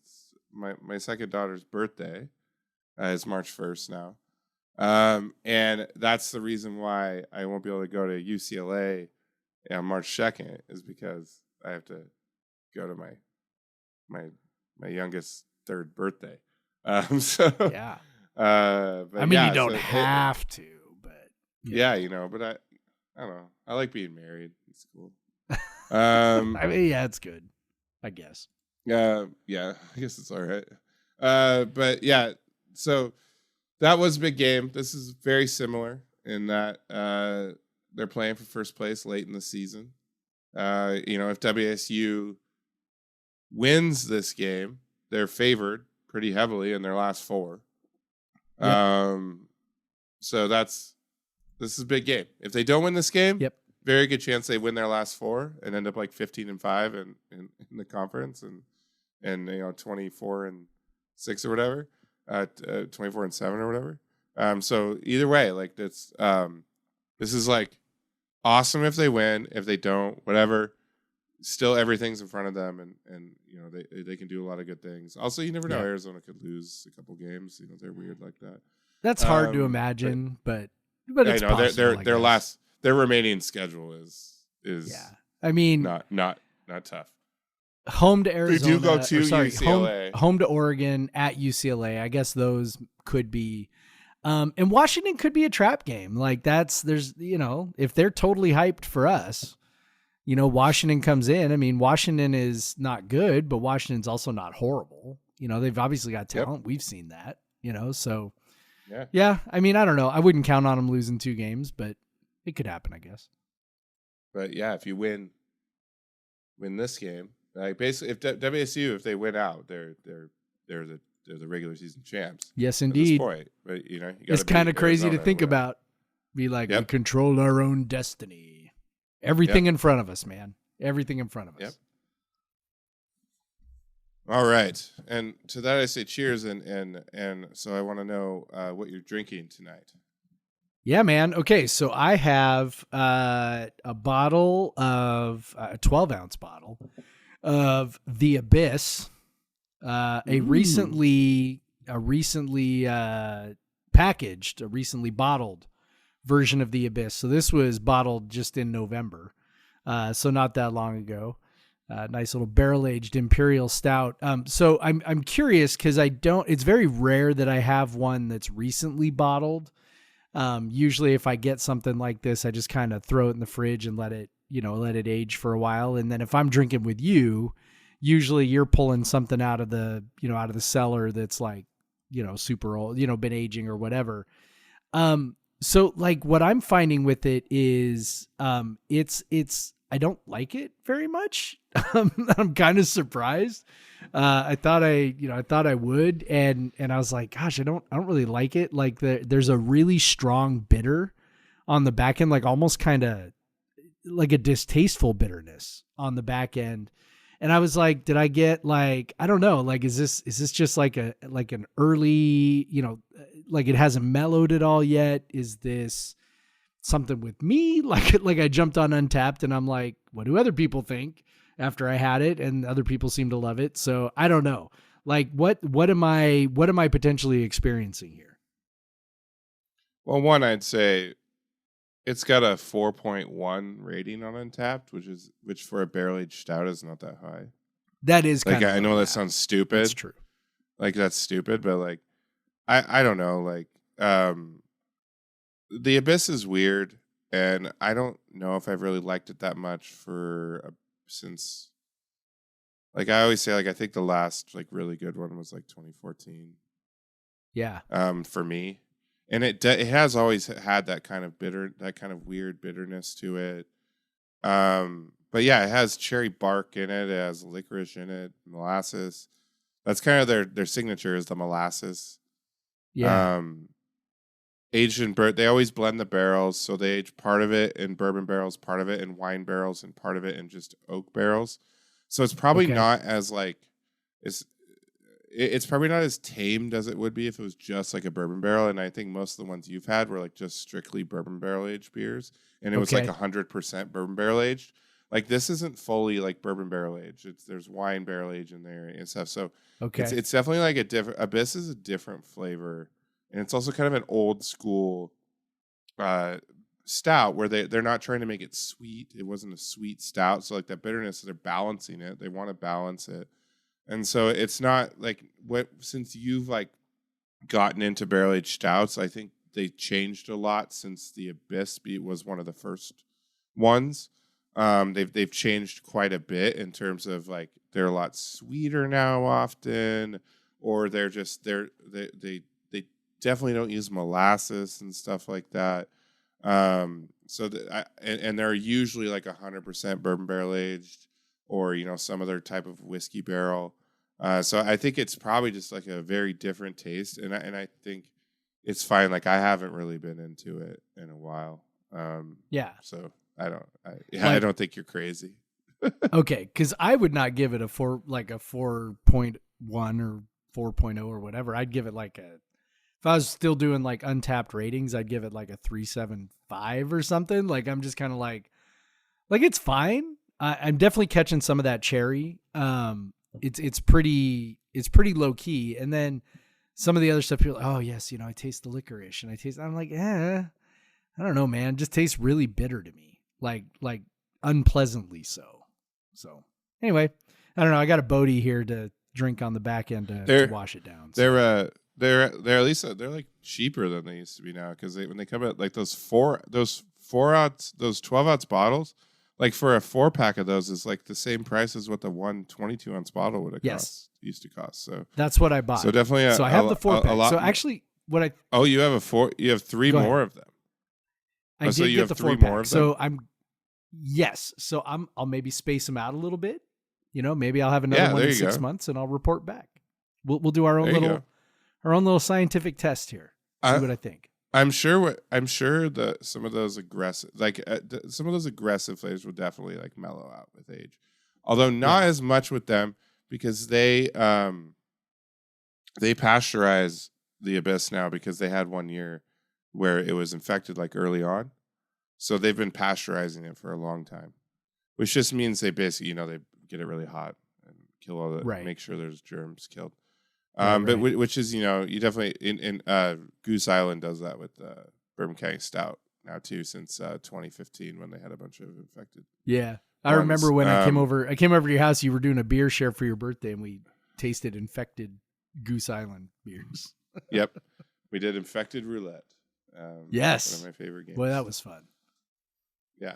daughter's birthday. Is March 1st now. And that's the reason why I won't be able to go to UCLA on March 2nd is because I have to go to my youngest third birthday. So yeah. but I mean, yeah, you don't so have to, but yeah, but I don't know. I like being married. It's cool. I mean, yeah, it's good, I guess. Yeah, I guess it's all right. But yeah, so that was a big game. This is very similar in that they're playing for first place late in the season. If WSU wins this game, they're favored pretty heavily in their last 4. Yep. So this is a big game. If they don't win this game, very good chance they win their last 4 and end up like 15-5 in the conference and 24-6 or whatever. 24-7 or whatever. So either way, like this is like awesome if they win. If they don't, whatever, still everything's in front of them, and they can do a lot of good things. Also, you never know. Arizona could lose a couple games. They're weird like that. That's hard to imagine, but it's possible, their remaining schedule is I mean, not tough. Home to Arizona. They do go to UCLA. Home to Oregon, at UCLA. I guess those could be. And Washington could be a trap game. Like if they're totally hyped for us, Washington comes in. I mean, Washington is not good, but Washington's also not horrible. They've obviously got talent. Yep. We've seen that, so yeah. I mean, I don't know. I wouldn't count on them losing 2 games, but it could happen, I guess. But yeah, if you win this game, like basically, if WSU, if they win out, they're the regular season champs. Yes, indeed. At this point. But it's kind of crazy to think about. Be like, we control our own destiny. Everything in front of us, man. Everything in front of us. Yep. All right, and to that I say cheers, and so I want to know what you're drinking tonight. Yeah, man. Okay, so I have a bottle of a 12-ounce bottle of The Abyss, a recently packaged, a recently bottled version of The Abyss. So this was bottled just in November, so not that long ago. Nice little barrel-aged imperial stout. So I'm curious because it's very rare that I have one that's recently bottled. Usually if I get something like this, I just kind of throw it in the fridge and let it age for a while. And then if I'm drinking with you, usually you're pulling something out of the cellar that's like, super old, been aging or whatever. So like what I'm finding with it is, I don't like it very much. I'm kind of surprised. I thought I would. And I was like, gosh, I don't really like it. Like there's a really strong bitter on the back end, like almost kind of like a distasteful bitterness on the back end. And I was like, did I get like, I don't know, like, is this just like an early, like it hasn't mellowed at all yet? Is this something with me? Like I jumped on Untapped and I'm like, what do other people think after I had it? And other people seem to love it. So I don't know. Like what am I potentially experiencing here? Well, one, I'd say it's got a 4.1 rating on Untapped, which for a barrel-aged stout is not that high. That is like, I know that sounds stupid. That's true. Like that's stupid, but like I don't know, like The Abyss is weird, and I don't know if I've really liked it that much since, like I always say, like I think the last like really good one was like 2014. Yeah. For me, and it has always had that kind of weird bitterness to it. But yeah, it has cherry bark in it. It has licorice in it, molasses. That's kind of their signature is the molasses. Yeah. aged in they always blend the barrels, so they age part of it in bourbon barrels, part of it in wine barrels, and part of it in just oak barrels. So it's probably Okay. not as like it's probably not as tamed as it would be if it was just like a bourbon barrel. And I think most of the ones you've had were like just strictly bourbon barrel aged beers, and it was like Okay. 100% bourbon barrel aged. Like this isn't fully like bourbon barrel aged. There's wine barrel aged in there and stuff. So Okay. it's definitely like a different. Abyss is a different flavor, and it's also kind of an old school stout where they're not trying to make it sweet. It wasn't a sweet stout, so like that bitterness, they're balancing it. They want to balance it. And so it's not like since you've like gotten into barrel aged stouts, I think they changed a lot since the Abyss was one of the first ones. They've changed quite a bit in terms of like they're a lot sweeter now often, or they're just they definitely don't use molasses and stuff like that. So and they're usually like 100% bourbon barrel aged, or some other type of whiskey barrel. So I think it's probably just like a very different taste, and I think it's fine. Like I haven't really been into it in a while. Yeah. So I don't think you're crazy. Okay, because I would not give it a 4.1 or 4.0 or whatever. I'd give it if I was still doing like Untapped ratings, I'd give it like a 3.75 or something. Like I'm just kind of like it's fine. I'm definitely catching some of that cherry. It's pretty low key, and then some of the other stuff, people are like, oh yes, I taste the licorice, and I'm like, I don't know, man, it just tastes really bitter to me, like unpleasantly so. So anyway, I don't know. I got a Bodhi here to drink on the back end to wash it down. So. They're at least they're like cheaper than they used to be now, because when they come out like those 12-ounce bottles, like for a 4-pack of those is like the same price as what the 122-ounce bottle would have used to cost. So that's what I bought. So definitely, so I have the 4-pack. So actually, you have you have 3 more of them. I did so you get have the 3 4-pack. more of them. So I'll maybe space them out a little bit. Maybe I'll have another one in 6 months, and I'll report back. We'll do our own little scientific test here. See what I think. I'm sure that some of those aggressive flavors will definitely like mellow out with age, although not as much with them, because they pasteurize the Abyss now, because they had 1 year where it was infected like early on, so they've been pasteurizing it for a long time, which just means they basically they get it really hot and kill all the make sure there's germs killed. But which is you definitely in Goose Island does that with Bourbon County Stout now too, since 2015 when they had a bunch of infected. Yeah, I remember when I came over to your house. You were doing a beer share for your birthday, and we tasted infected Goose Island beers. Yep, we did infected roulette. Yes, one of my favorite games. Boy, that was fun. Yeah,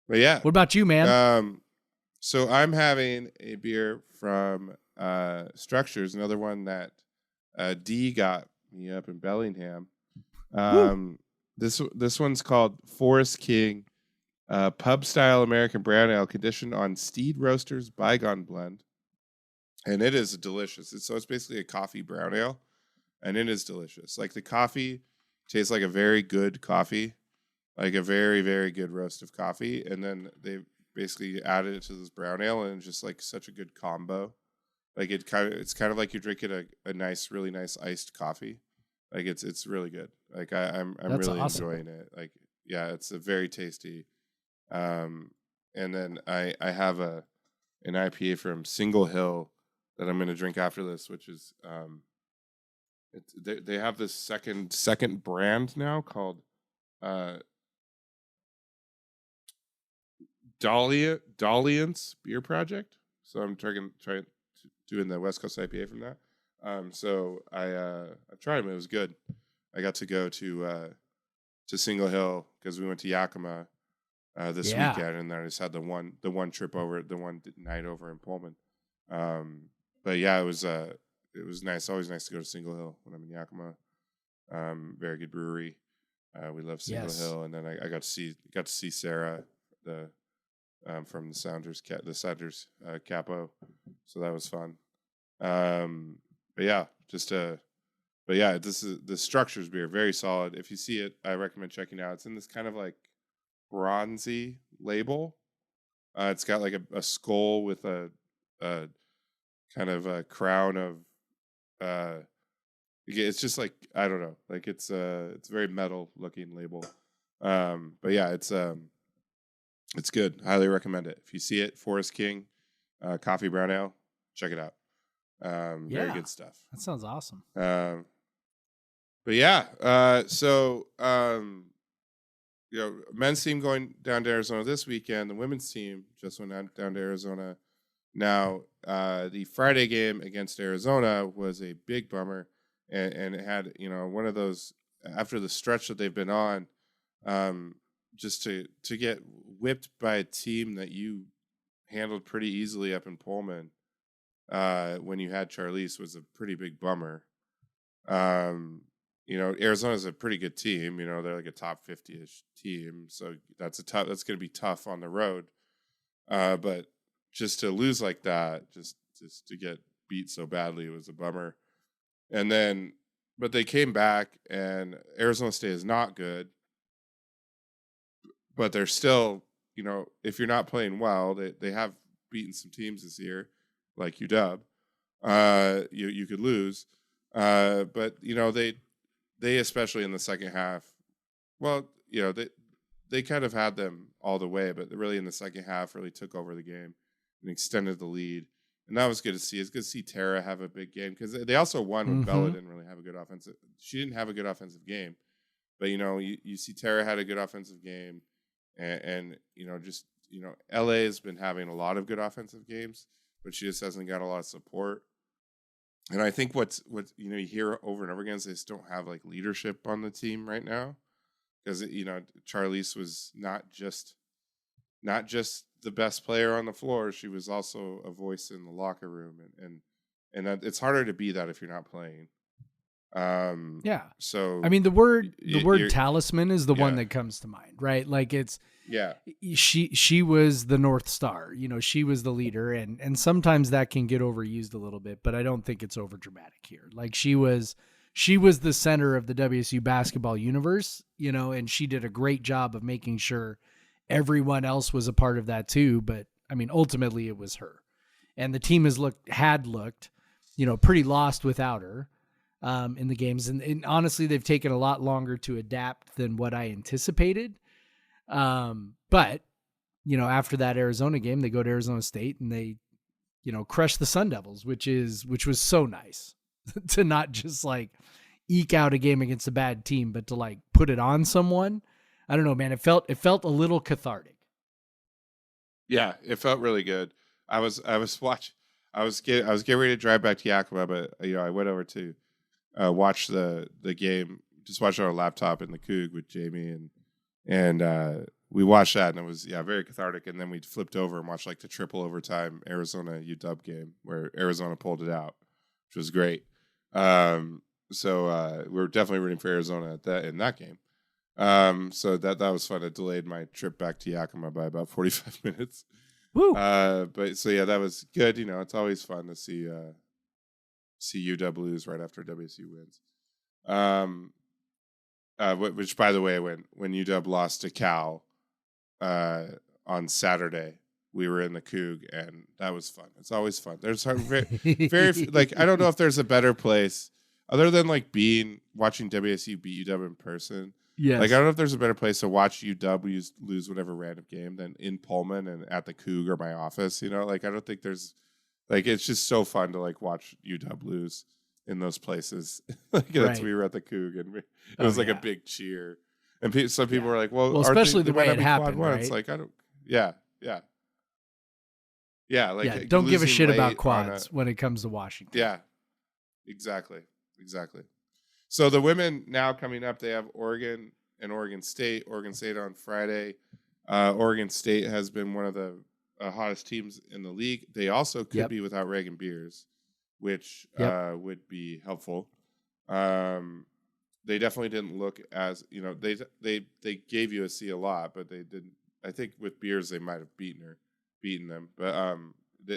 but yeah. What about you, man? So I'm having a beer from Structures, another one that D got me up in Bellingham. This one's called Forest King, pub style American brown ale, conditioned on Steed Roasters Bygone blend, and it is delicious. It's basically a coffee brown ale, and it is delicious. Like the coffee tastes like a very good coffee, like a very, very good roast of coffee, and then they basically added it to this brown ale, and it's just like such a good combo. Like it's kind of like you're drinking a nice, really nice iced coffee. Like it's really good. Like I'm really enjoying it. Like yeah, it's a very tasty. And then I have an IPA from Single Hill that I'm going to drink after this, which is they have this second brand now called Daliance Beer Project. So I'm trying doing the West Coast IPA from that. So I tried them. It was good. I got to go to Single Hill because we went to Yakima this weekend, and then I just had the one trip over, the one night over in Pullman. But yeah, it was nice. Always nice to go to Single Hill when I'm in Yakima. Very good brewery. We love Single Hill, and then I got to see Sarah from the Sounders Capo, so that was fun. But yeah, just a But yeah, the structure's beer, very solid. If you see it, I recommend checking it out. It's in this kind of like bronzy label. It's got like a skull with a kind of a crown of it's just like, I don't know, like it's a very metal looking label. But yeah, it's good. Highly recommend it. If you see it, Forest King coffee brown ale, check it out. Very good stuff. That sounds awesome. But yeah, so men's team going down to Arizona this weekend. The women's team just went down to Arizona. Now, the Friday game against Arizona was a big bummer, and it had one of those after the stretch that they've been on, just to get whipped by a team that you handled pretty easily up in Pullman when you had Charlize was a pretty big bummer. Arizona's a pretty good team. They're like a top 50-ish team, so that's going to be tough on the road. But just to lose like that, just to get beat so badly was a bummer. And then, but they came back, and Arizona State is not good, but they're still, if you're not playing well, they have beaten some teams this year, like UW. You could lose, but they especially in the second half, well, they kind of had them all the way, but really in the second half really took over the game and extended the lead. And that was good to see. It's good to see Tara have a big game, because they also won when Bella didn't really have a good offensive. She didn't have a good offensive game, but you see Tara had a good offensive game, and LA has been having a lot of good offensive games, but she just hasn't got a lot of support. And I think what you hear over and over again is they just don't have like leadership on the team right now, because Charlize was not just the best player on the floor. She was also a voice in the locker room, and that, it's harder to be that if you're not playing. Yeah. So I mean, the word talisman is the one that comes to mind, right? Like she was the North Star. She was the leader, and sometimes that can get overused a little bit, but I don't think it's over dramatic here. Like she was the center of the WSU basketball universe, and she did a great job of making sure everyone else was a part of that too. But I mean, ultimately it was her, and the team had looked, pretty lost without her in the games. And honestly, they've taken a lot longer to adapt than what I anticipated. But after that Arizona game, they go to Arizona State and they, crush the Sun Devils, which was so nice to not just like eke out a game against a bad team, but to like put it on someone. I don't know, man. It felt a little cathartic. Yeah, it felt really good. I was getting ready to drive back to Yakima, but I went over to watch the game, just watch it on a laptop in the Coug with Jamie, and we watched that, and it was very cathartic. And then we flipped over and watched like the triple overtime Arizona UW game where Arizona pulled it out, which was great. So we're definitely rooting for Arizona in that game. So that was fun. It delayed my trip back to Yakima by about 45 minutes. Woo. But so that was good. It's always fun to see UW lose right after WSU wins. Which by the way, when UW lost to Cal on Saturday, we were in the Coug, and that was fun. It's always fun. There's very like, I don't know if there's a better place other than like watching WSU beat UW in person. Yes. Like, I don't know if there's a better place to watch UW lose whatever random game than in Pullman and at the Coug or my office. Like, I don't think there's like, it's just so fun to like watch UW lose in those places. Like, that's we were at the Coug, and it was like a big cheer. And some people were like, well especially the way it happened, right? It's like, I don't, like, don't give a shit about quads when it comes to Washington. Yeah, exactly. So the women now coming up, they have Oregon and Oregon State. Oregon State on Friday. Oregon State has been one of the hottest teams in the league. They also could be without Reagan Beers, which would be helpful. They definitely didn't look as, they gave USC a lot, but they didn't. I think with Beers they might have beaten them. But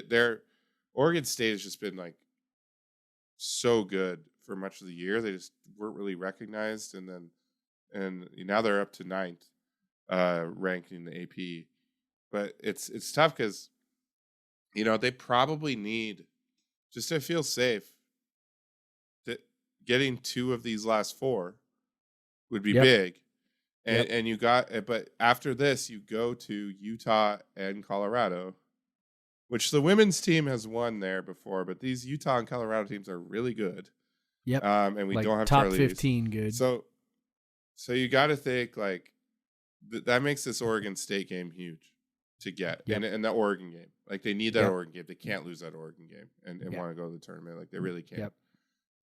their Oregon State has just been like so good for much of the year. They just weren't really recognized, and now they're up to 9th ranked in the AP. But it's tough because they probably need, just to feel safe, that getting 2 of these last 4 would be big. And you but after this, you go to Utah and Colorado, which the women's team has won there before, but these Utah and Colorado teams are really good. Yep. And we like don't have top Charlize. 15 good. So you got to think like that makes this Oregon State game huge to get, and the Oregon game. Like they need that Oregon game. They can't lose that Oregon game and want to go to the tournament. Like they really can't.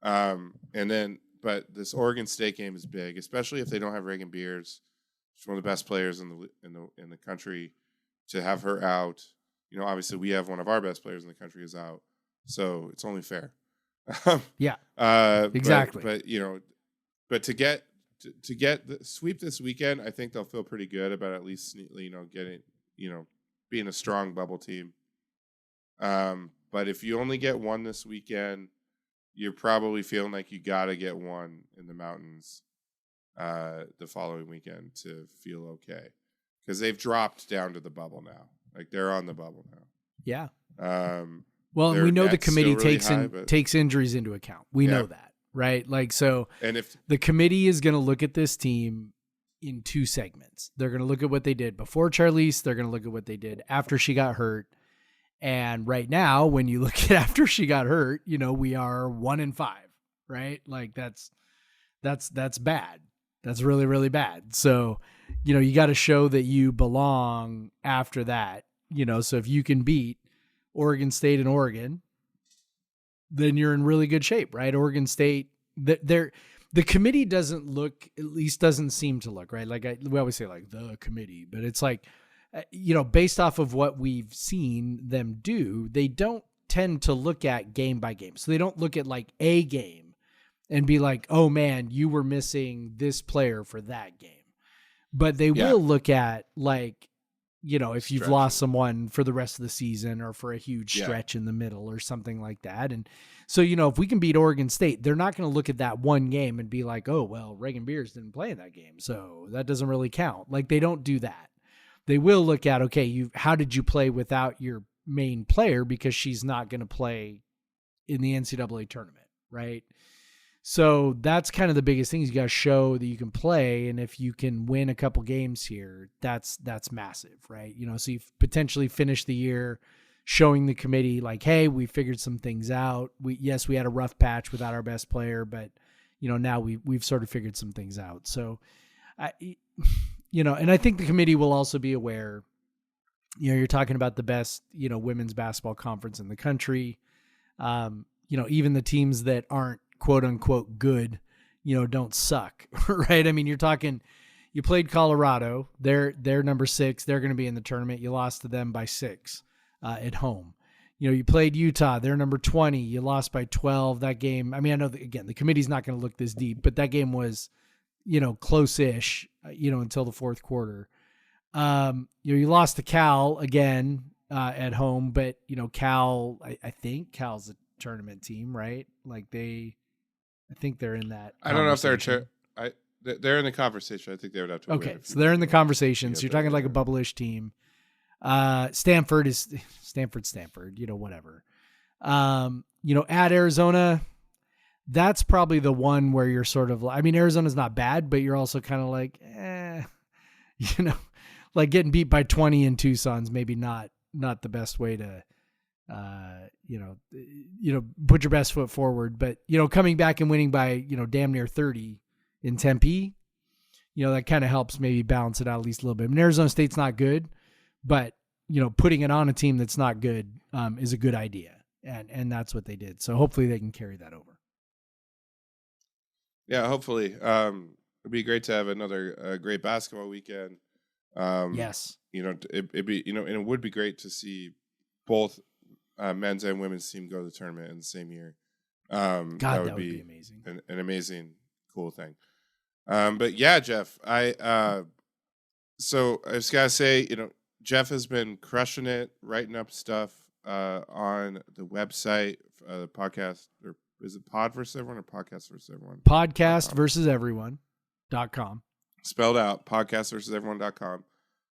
Yep. But this Oregon State game is big, especially if they don't have Reagan Beers. She's one of the best players in the country. To have her out, obviously we have one of our best players in the country is out, so it's only fair. Exactly. But to get the sweep this weekend, I think they'll feel pretty good about at least getting being a strong bubble team. But if you only get one this weekend, you're probably feeling like you got to get one in the mountains the following weekend to feel okay, because they've dropped down to the bubble now. Like they're on the bubble now. Yeah. Well, and we know the committee takes injuries into account. We know that, right? Like so. And if the committee is going to look at this team in 2 segments, they're going to look at what they did before Charlize. They're going to look at what they did after she got hurt. And right now, when you look at after she got hurt, we are 1-5, right? Like that's bad. That's really, really bad. So, you got to show that you belong after that, so if you can beat Oregon State and Oregon, then you're in really good shape, right? Oregon State, the committee doesn't seem to look, right? Like we always say like the committee, but it's like, based off of what we've seen them do, they don't tend to look at game by game. So they don't look at like a game and be like, oh man, you were missing this player for that game. But they will look at like, if you've lost someone for the rest of the season or for a huge stretch in the middle or something like that. And so, if we can beat Oregon State, they're not going to look at that one game and be like, oh, well, Reagan Beers didn't play in that game, so that doesn't really count. Like they don't do that. They will look at, okay, how did you play without your main player, because she's not going to play in the NCAA tournament, right? So that's kind of the biggest thing. You got to show that you can play, and if you can win a couple games here, that's massive, right? So you potentially finish the year showing the committee like, hey, we figured some things out. We had a rough patch without our best player, but now we've sort of figured some things out. So and I think the committee will also be aware, you're talking about the best, women's basketball conference in the country. Even the teams that aren't quote unquote good, don't suck, right? I mean, you played Colorado, they're number 6. They're going to be in the tournament. You lost to them by 6 at home. You played Utah, they're number 20. You lost by 12 that game. I mean, I know that, again, the committee's not going to look this deep, but that game was, close-ish, until the fourth quarter. You lost to Cal again at home, but Cal, I think Cal's a tournament team, right? Like I think they're in that. I don't know if they're in the conversation. I think they would have to. Okay, so they're in the conversation. So you're talking like a bubble-ish team. Stanford is Stanford. Whatever. At Arizona, that's probably the one where you're sort of. I mean, Arizona's not bad, but you're also kind of like, like getting beat by 20 in Tucson's maybe not the best way to. Put your best foot forward, but coming back and winning by damn near 30 in Tempe, that kind of helps maybe balance it out at least a little bit. I mean, Arizona State's not good, but putting it on a team that's not good is a good idea, and that's what they did. So hopefully they can carry that over. Yeah, hopefully. It'd be great to have another great basketball weekend. Yes, it'd be and it would be great to see both. Men's and women's team go to the tournament in the same year. that would be amazing. An amazing, cool thing. But yeah, Jeff, so I just gotta say, Jeff has been crushing it, writing up stuff on the website, the podcast or is it Pod versus Everyone or Podcast versus Everyone? Podcast versus everyone.com. Spelled out, podcast versus everyone.com.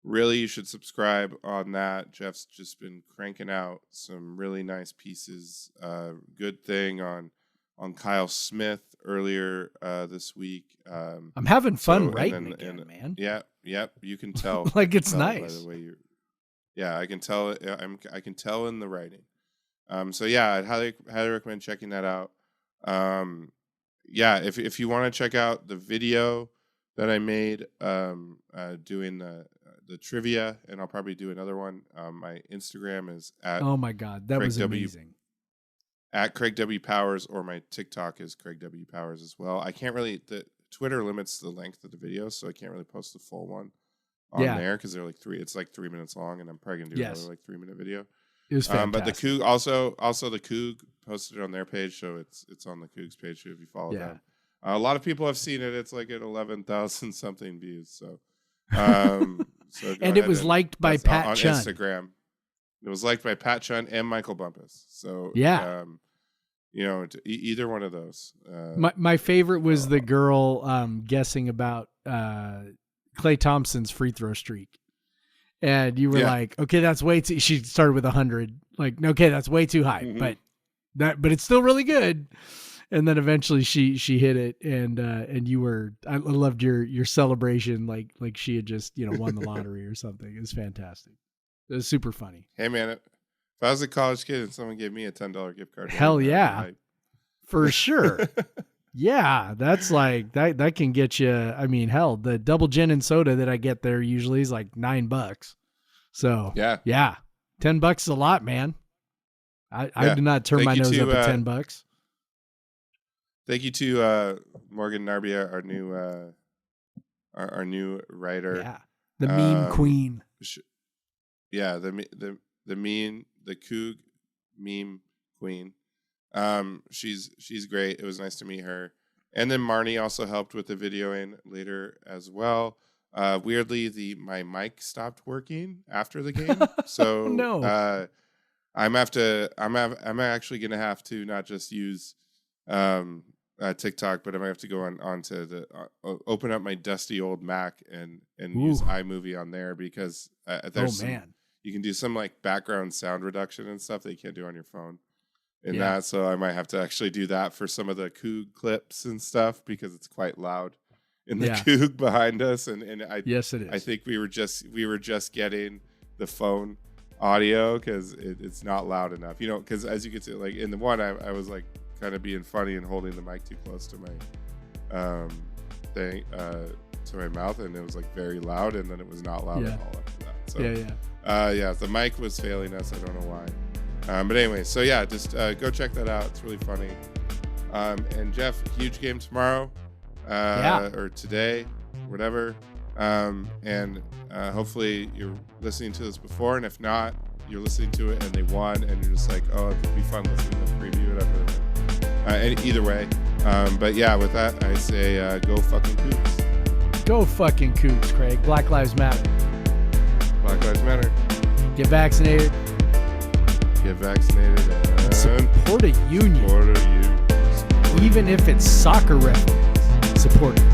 Really, you should subscribe on that. Jeff's just been cranking out some really nice pieces. Good thing on Kyle Smith earlier this week. I'm having fun writing again, man. Yeah, yep. You can tell. Like it's tell nice. By the way yeah, I can tell. I can tell in the writing. So yeah, I'd highly recommend checking that out. Yeah, if you want to check out the video that I made doing the trivia, and I'll probably do another one. My Instagram is at oh my god, that Craig was amazing. At Craig W Powers, or my TikTok is Craig W Powers as well. I can't really, the Twitter limits the length of the videos, so I can't really post the full one on there because they're like it's like 3 minutes long, and I'm probably gonna do another like 3-minute video. It was fantastic. But the Coug also the Coug posted it on their page, so it's on the Cougs page too if you follow them. A lot of people have seen it. It's like at 11,000 something views. So, so and it was liked by Pat on Chun. Instagram. It was liked by Pat Chun and Michael Bumpus. So you know, either one of those. My favorite was the girl guessing about Klay Thompson's free throw streak. And you were like, okay, that's way too. She started with 100. Like, okay, that's way too high, but it's still really good. And then eventually she hit it, and you were. I loved your celebration, like she had just won the lottery or something. It was fantastic. It was super funny. Hey man, if I was a college kid and someone gave me a $10 gift card, hell yeah, for sure. Yeah, that's like that can get you. I mean, hell, the double gin and soda that I get there usually is like $9. So yeah, $10 is a lot, man. I do not turn my nose up at $10. Thank you to Morgan Narbia, our new writer. Yeah, the meme queen. The Coug meme queen. She's great. It was nice to meet her. And then Marnie also helped with the videoing later as well. Weirdly, my mic stopped working after the game, so no. I'm actually gonna have to not just use TikTok, but I might have to go on to the open up my dusty old Mac and use iMovie on there because there's you can do some like background sound reduction and stuff that you can't do on your phone. That, so I might have to actually do that for some of the Coug clips and stuff because it's quite loud in the Coug behind us. And yes, it is. I think we were just getting the phone audio because it's not loud enough, because as you can see, like in the one, I was like kind of being funny and holding the mic too close to my thing to my mouth, and it was like very loud, and then it was not loud at all after that. So the mic was failing us. I don't know why. But anyway, so yeah, just go check that out. It's really funny. And Jeff, huge game tomorrow, or today, whatever. And hopefully you're listening to this before, and if not, you're listening to it and they won, and you're just like, oh, it'd be fun listening to the preview, whatever. And either way, but yeah, with that, I say go fucking Cougs. Go fucking Cougs, Craig. Black Lives Matter. Black Lives Matter. Get vaccinated. Get vaccinated and support a union. Support a union. Even if it's soccer referees, support it.